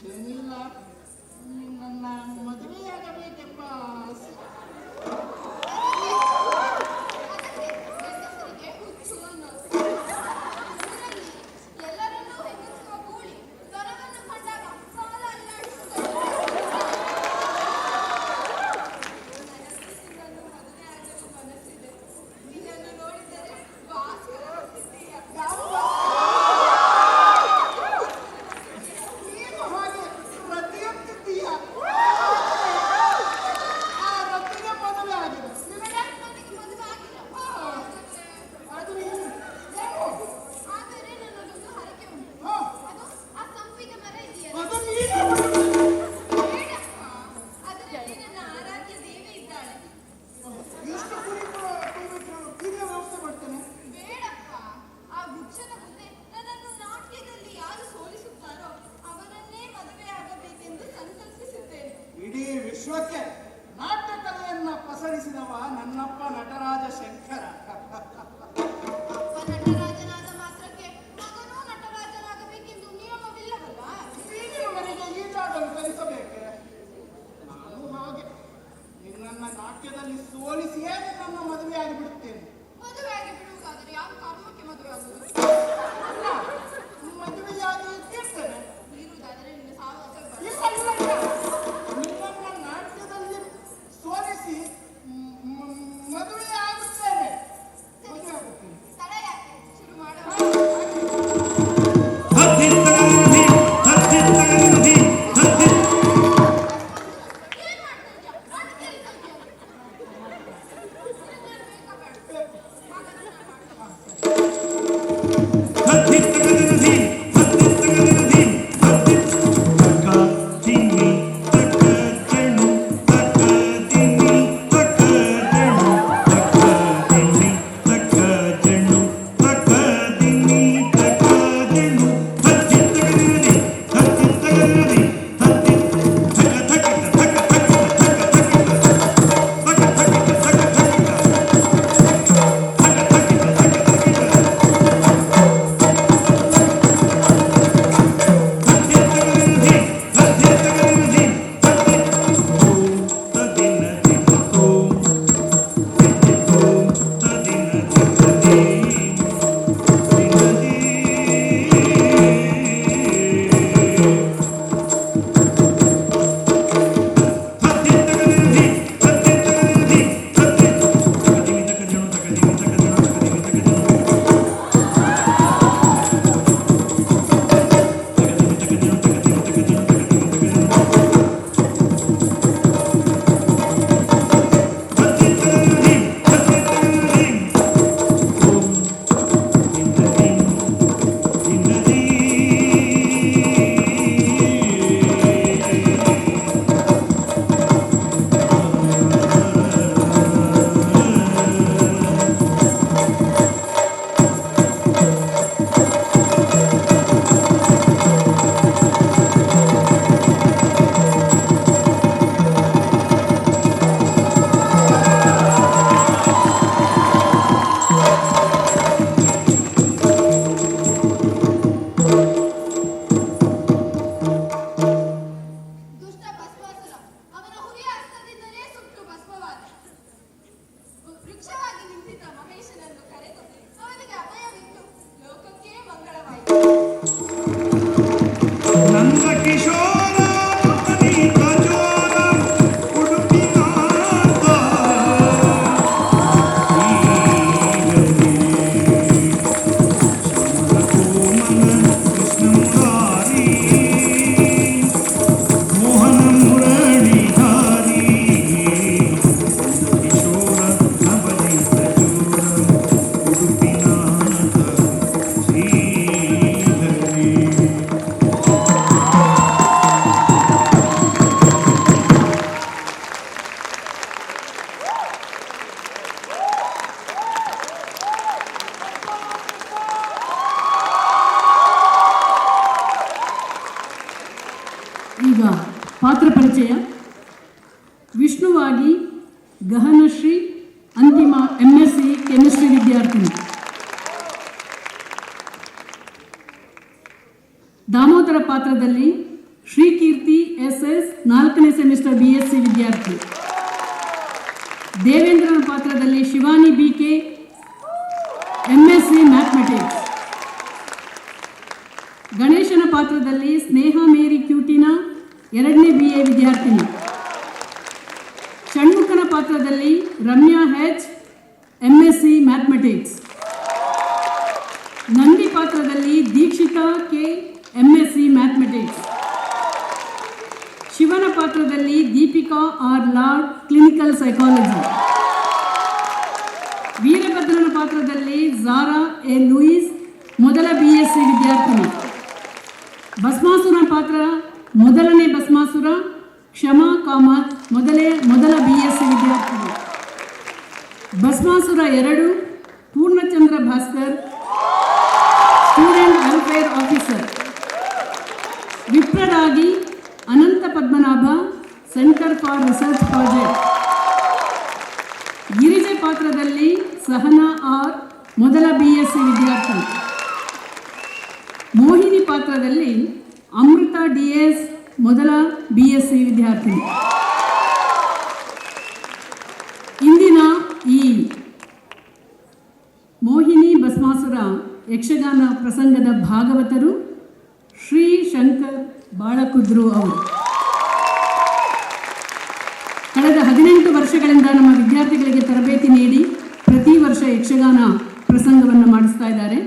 ಏನಿಲ್ಲ, ನನ್ನ ಮದುವೆಯಾಗಬೇಕೆಂಬ ಆಸೆ. ಗಂಡಸರಿಗೆ ಹುಚ್ಚು ಅನ್ನೋದು. ಊರಲ್ಲಿ ಎಲ್ಲರನ್ನೂ ಹೆದರಿಸುವ ಗೂಳಿ ದೊರವನ್ನು ಕಂಡಾಗ ಕಾಲ ಅಲ್ಲಾಡಿಸುತ್ತದೆ. ನನಗೂ ಮದುವೆಯಾಗಲು ಮನಸ್ಸಿದೆ. ಇದನ್ನು ನೋಡಿದರೆ ಭಾಸ್ಕರ ಹುಟ್ಟಿದ್ದೀಯ. ನೀನು ಹಾಗೆ ರತಿಯಂತಿದ್ದೀಯ. ಆ ರತಿಗೆ ಮದುವೆ ಆಗಿದೆ. ನನಗೆ ಮದುವೆ ಆಗಿಲ್ಲ. ಅದು ಏನು? ಆದರೆ ನನ್ನದೊಂದು ಹರಕೆ ಉಂಟು. ಹಾ, ಅದು ಆ ಸಂಪಿಗೆ ಮರ ಇದೆಯಲ್ಲ. ಅದು ನೀನೇ ಮಾಡಿದ್ದು. ಬೇಡಪ್ಪ, ಅದರಲ್ಲಿ ನನ್ನ ಆರಾಧ್ಯ ದೇವಿ ಇದ್ದಾಳೆ. ಎಷ್ಟು ಕುರಿಬೇಕು ಹೀಗೆ ವ್ಯವಸ್ಥೆ ಮಾಡ್ತೇನೆ. ಬೇಡಪ್ಪ, ಆ ವೃಕ್ಷದ ಮುಂದೆ ನನ್ನನ್ನು ನಾಟ್ಯದಲ್ಲಿ ಯಾರು ಸೋಲಿಸುತ್ತಾರೋ ಅವರನ್ನೇ ಮದುವೆಯಾಗಬೇಕೆಂದು ಸಂಕಲ್ಪಿಸಿದ್ದೇನೆ. ಇಡೀ ವಿಶ್ವಕ್ಕೆ ನಾಟ್ಯ ಕಲೆಯನ್ನ ಪಸರಿಸಿದವ ನನ್ನಪ್ಪ ನಟರಾಜ ಶಂಕರ. ಅಪ್ಪ ನಟರಾಜನಾದ ಮಾತ್ರಕ್ಕೆ ಮಗನೂ ನಟರಾಜನಾಗಬೇಕೆಂದು ನಿಯಮವಿಲ್ಲವಲ್ಲ. ನೀನಿವರಿಗೆ ಈಜಾಡಲು ಕಲಿಸಬೇಕೆ? ನಾನು ಹಾಗೆ ನಿನ್ನನ್ನ ನಾಟ್ಯದಲ್ಲಿ ಸೋಲಿಸಿಯೇ ನನ್ನ ಮದುವೆಯಾಗಿ ಬಿಡುತ್ತೇನೆ. ಮದುವೆಯಾಗಿ ಬಿಡುವುದಾದರೆ ಯಾವ ಕಾರಣಕ್ಕೆ ಮದುವೆಯಾಗುವುದು? ಅಲ್ಲ, ಮದುವೆಯಾಗಿ ಇಟ್ಟಿರ್ತೇನೆ. ಇರುವುದಾದರೆ ನಿನ್ನ ಸಾಹಸ ಇಲ್ಲ, ಇಲ್ಲ, ಇಲ್ಲ. ನಿನ್ನನ್ನ ನಾಟ್ಯದಲ್ಲಿ ಸೋಲಿಸಿ ಮದುವೆಯಾಗುತ್ತೇನೆ. ಮದುವೆಯಾಗುತ್ತೇನೆ. ತಡ ಯಾಕೆ? ಶುರು ಮಾಡುವ. ಹತ್ತಿತ್ತಗದಿ ಹತ್ತಿತ್ತಗದಿ ಹತ್ತಿ ಏನ್ ಮಾಡ್ತಾ ಇದ್ಯಾ? ನಾನು ಕೇಳ್ತಾ ಇದ್ಯಾ? ನಿನಗೆ ಬೇಕಾ ಬೇಡ? ಹಾಗಾದ್ರೆ ನಾನು ಮಾಡ್ತೀನಿ. ಹತ್ತಿತ್ತಗದಿ ಹತ್ತಿತ್ತಗದಿ ಹತ್ತಿ ತಕ ತಿನ್ನಿ ತಕ ಜಣು ತಕ ತಿನ್ನಿ ತಕ ಜಣು ತಕ ತಿನ್ನಿ ತಕ ಜಣು ತಕ ತಿನ್ನಿ ತಕ ಜಣು ಹತ್ತಿತ್ತಗದಿ ಹತ್ತಿತ್ತಗದಿ ಹತ್ತಿ ತಕ ತಕ ತಕ ತಕ ತಕ ದುಷ್ಟ ಭಸ್ಮಾಸುರ ಅವನ ಹುರಿಯ ಹಸ್ತದಿಂದಲೇ ಸುಟ್ಟು ಭಸ್ಮವಾದ. ವೃಕ್ಷವಾಗಿ ನಿಂತಿದ್ದ ಮಹೇಶನನ್ನು ಕರೆದು ಅವನಿಗೆ ಅಭಯವಿತ್ತು ಲೋಕಕ್ಕೆ ಮಂಗಳವಾಯಿತು. ನಂದ ಕಿಶೋರ ಪುಟನೀತ ಜೋರ ಉಡುಪಿನಾಥ ಕೋಮಲ ಕೃಷ್ಣ ಮುರಾರಿ ಮೋಹನ ಮುರಳೀಧಾರಿ ನಂದ ಕಿಶೋರ ನವನೀತ ಜೋರ ಉಡುಪಿನಾಥ ಶ್ರೀಹರಿ. ಈಗ ಪಾತ್ರ ಪರಿಚಯ. ವಿಷ್ಣುವಾಗಿ ಗಹನಶ್ರೀ, ಅಂತಿಮ MSc ಕೆಮಿಸ್ಟ್ರಿ ವಿದ್ಯಾರ್ಥಿನಿ. ದಾಮೋದರ ಪಾತ್ರದಲ್ಲಿ ಶ್ರೀಕೀರ್ತಿ SS 4ನೇ ಸೆಮಿಸ್ಟರ್ BSc ವಿದ್ಯಾರ್ಥಿ. ದೇವೇಂದ್ರನ ಪಾತ್ರದಲ್ಲಿ ಶಿವಾನಿ BK MSc ಮ್ಯಾಥಮೆಟಿಕ್ಸ್. ಗಣೇಶನ ಪಾತ್ರದಲ್ಲಿ ಸ್ನೇಹ ಮೇರಿ ಕ್ಯೂಟಿನಾ 2ನೇ BA ವಿದ್ಯಾರ್ಥಿನಿ. ಷಣ್ಮುಖನ ಪಾತ್ರದಲ್ಲಿ Ramya H MSc mathematics. Nandi ಪಾತ್ರದಲ್ಲಿ ದೀಕ್ಷಿತಾ K MSc ಮ್ಯಾಥಮೆಟಿಕ್ಸ್. ಶಿವನ ಪಾತ್ರದಲ್ಲಿ Deepika R lord clinical psychology. ವೀರಭದ್ರನ ಪಾತ್ರದಲ್ಲಿ ಝಾರಾ A ಲೂಯಿಸ್ ಮೊದಲ BSc ವಿದ್ಯಾರ್ಥಿನಿ. ಭಸ್ಮಾಸುರನ ಪಾತ್ರ ಮೊದಲನೇ ಭಸ್ಮಾಸುರ ಕ್ಷಮಾ ಕಾಮತ್ ಮೊದಲ BSc ವಿದ್ಯಾರ್ಥಿನಿ. Bhasmasura 2 Purnachandra Bhaskar student welfare officer. ವಿಪ್ರರಾಗಿ Ananta Padmanabha centre for research project. ಗಿರಿಜೆ ಪಾತ್ರದಲ್ಲಿ ಸಹನಾ R ಮೊದಲ BSc ವಿದ್ಯಾರ್ಥಿ. ಮೋಹಿನಿ ಪಾತ್ರದಲ್ಲಿ ಅಮೃತ DS ಮೊದಲ BSc ವಿದ್ಯಾರ್ಥಿನಿ. ಇಂದಿನ ಈ ಮೋಹಿನಿ ಭಸ್ಮಾಸುರ ಯಕ್ಷಗಾನ ಪ್ರಸಂಗದ ಭಾಗವತರು ಶ್ರೀ ಶಂಕರ್ ಬಾಳಕುದ್ರು ಅವರು. ಕಳೆದ 18 ವರ್ಷಗಳಿಂದ ನಮ್ಮ ವಿದ್ಯಾರ್ಥಿಗಳಿಗೆ ತರಬೇತಿ ನೀಡಿ ಪ್ರತಿ ವರ್ಷ ಯಕ್ಷಗಾನ ಪ್ರಸಂಗವನ್ನು ಮಾಡಿಸ್ತಾ ಇದ್ದಾರೆ.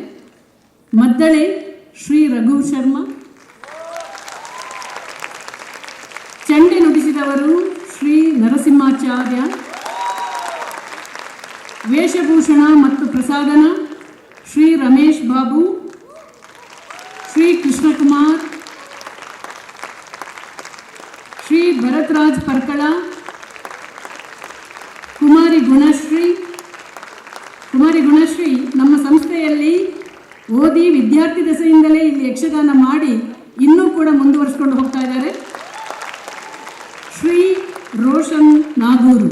ಮದ್ದಳೆ ಶ್ರೀ ರಘು ಶರ್ಮಾ. ಚಂಡೆ ನುಡಿಸಿದವರು ಶ್ರೀ ನರಸಿಂಹಾಚಾರ್ಯ. ವೇಷಭೂಷಣ ಮತ್ತು ಪ್ರಸಾದನ ಶ್ರೀ ರಮೇಶ್ ಬಾಬು, ಶ್ರೀ ಕೃಷ್ಣಕುಮಾರ್, ಶ್ರೀ ಭರತ್ರಾಜ್ ಪರ್ಕಳ, ಕುಮಾರಿ ಗುಣಶ್ರೀ ನಮ್ಮ ಸಂಸ್ಥೆಯಲ್ಲಿ ಓದಿ ವಿದ್ಯಾರ್ಥಿ ದೆಸೆಯಿಂದಲೇ ಇಲ್ಲಿ ಯಕ್ಷಗಾನ ಮಾಡಿ ಇನ್ನೂ ಕೂಡ ಮುಂದುವರಿಸ್ಕೊಂಡು ಹೋಗ್ತಾ ಇದ್ದಾರೆ. ಶ್ರೀ ರೋಷನ್ ನಾಗೂರು.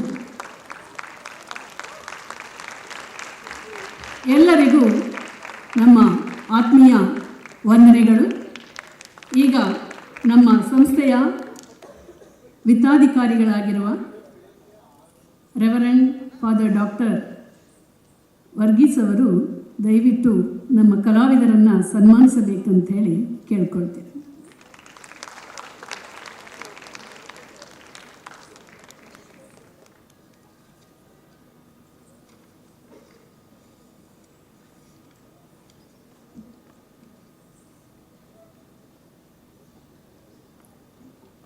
ಎಲ್ಲರಿಗೂ ನಮ್ಮ ಆತ್ಮೀಯ ವಂದನೆಗಳು. ಈಗ ನಮ್ಮ ಸಂಸ್ಥೆಯ ವಿತ್ತಾಧಿಕಾರಿಗಳಾಗಿರುವ ರೆವರೆಂಡ್ ಫಾದರ್ ಡಾಕ್ಟರ್ ವರ್ಗೀಸ್ ಅವರು ದಯವಿಟ್ಟು ನಮ್ಮ ಕಲಾವಿದರನ್ನು ಸನ್ಮಾನಿಸಬೇಕಂತ ಹೇಳಿ ಕೇಳ್ಕೊಳ್ತೇವೆ.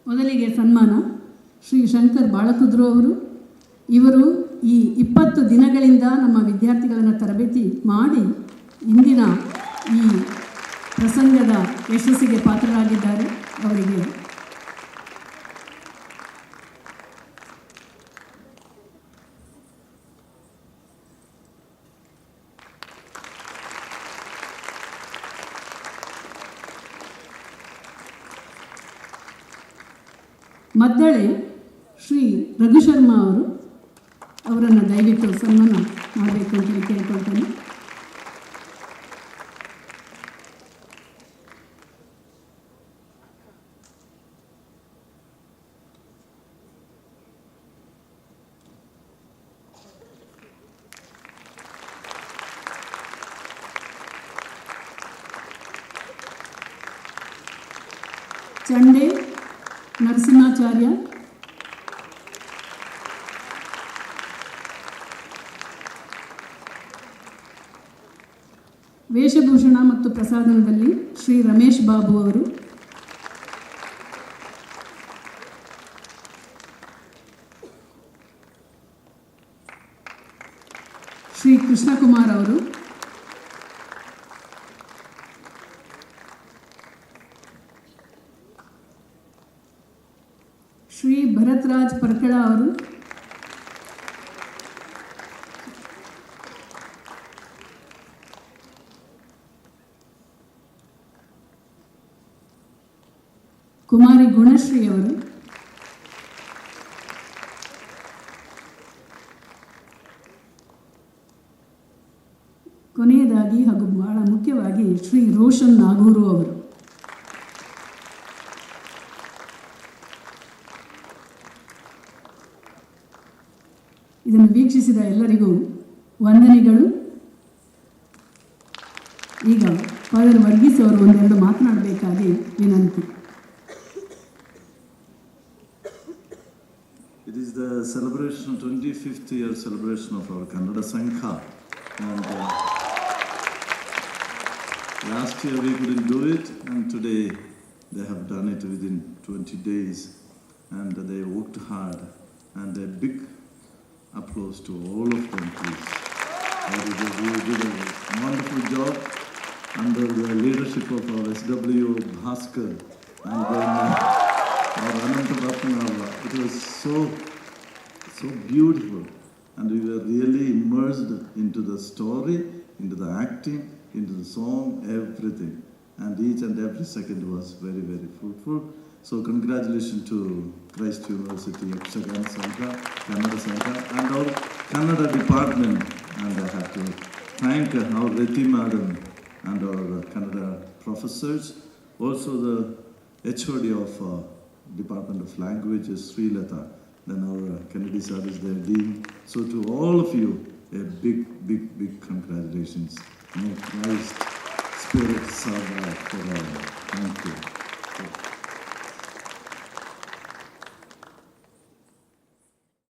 ಮೊದಲಿಗೆ ಸನ್ಮಾನ ಶ್ರೀ ಶಂಕರ್ ಬಾಳಕುದ್ರು ಅವರು. ಇವರು ಈ 20 ದಿನಗಳಿಂದ ನಮ್ಮ ವಿದ್ಯಾರ್ಥಿಗಳನ್ನು ತರಬೇತಿ ಮಾಡಿ ಇಂದಿನ ಈ ಪ್ರಸಂಗದ ಯಶಸ್ಸಿಗೆ ಪಾತ್ರರಾಗಿದ್ದಾರೆ. ಅವರಿಗೆ ಮದ್ದಳೆ ಶ್ರೀ ರಘು ಶರ್ಮಾ ಅವರನ್ನು ದಯವಿಟ್ಟು ಸನ್ಮಾನ ಮಾಡಬೇಕು ಅಂತ ಹೇಳಿ ಕೇಳ್ಕೊಳ್ತೇನೆ. ಚಂಡೆ ನರಸಿಂಹಾಚಾರ್ಯ. ವೇಷಭೂಷಣ ಮತ್ತು ಪ್ರಸಾದನದಲ್ಲಿ ಶ್ರೀ ರಮೇಶ್ ಬಾಬು ಅವರು. ಶ್ರೀ ಕೃಷ್ಣಕುಮಾರ್ ಅವರು. ಶ್ರೀ ಭರತ್ರಾಜ್ ಪರ್ಕಳ ಅವರು. ಕುಮಾರಿ ಗುಣಶ್ರೀ ಅವರು. ಕೊನೆಯದಾಗಿ ಹಾಗೂ ಬಹಳ ಮುಖ್ಯವಾಗಿ ಶ್ರೀ ರೋಷನ್ ನಾಗೂರು ಅವರು. ಇದನ್ನು ವೀಕ್ಷಿಸಿದ ಎಲ್ಲರಿಗೂ ವಂದನೆಗಳು. ಈಗ ಫಾದರ್ ವರ್ಗೀಸ್ ಅವರು ಒಂದೆರಡು ಮಾತನಾಡಬೇಕಾಗಿ ವಿನಂತಿ. It is the celebration, 25th year celebration of our Kannada Sangha. And last year we couldn't do it, and today they have done it within 20 days. And they worked hard. And a big applause to all of them, please. They did a wonderful job under the leadership of our SW Bhaskar and then our Ananta Bhattanava. It was so beautiful, and we were really immersed into the story, into the acting, into the song, everything. And each and every second was very, very fruitful. So congratulations to Christ University, Yakshagana Sangha, Kannada Sangha, and our Kannada department. And I have to thank our Reti Madam and our Kannada professors, also the HOD of Department of Languages, Sri Lata, then our Kennedy sir is their dean. So to all of you, a big congratulations. May Christ Spirit survive forever. Thank you.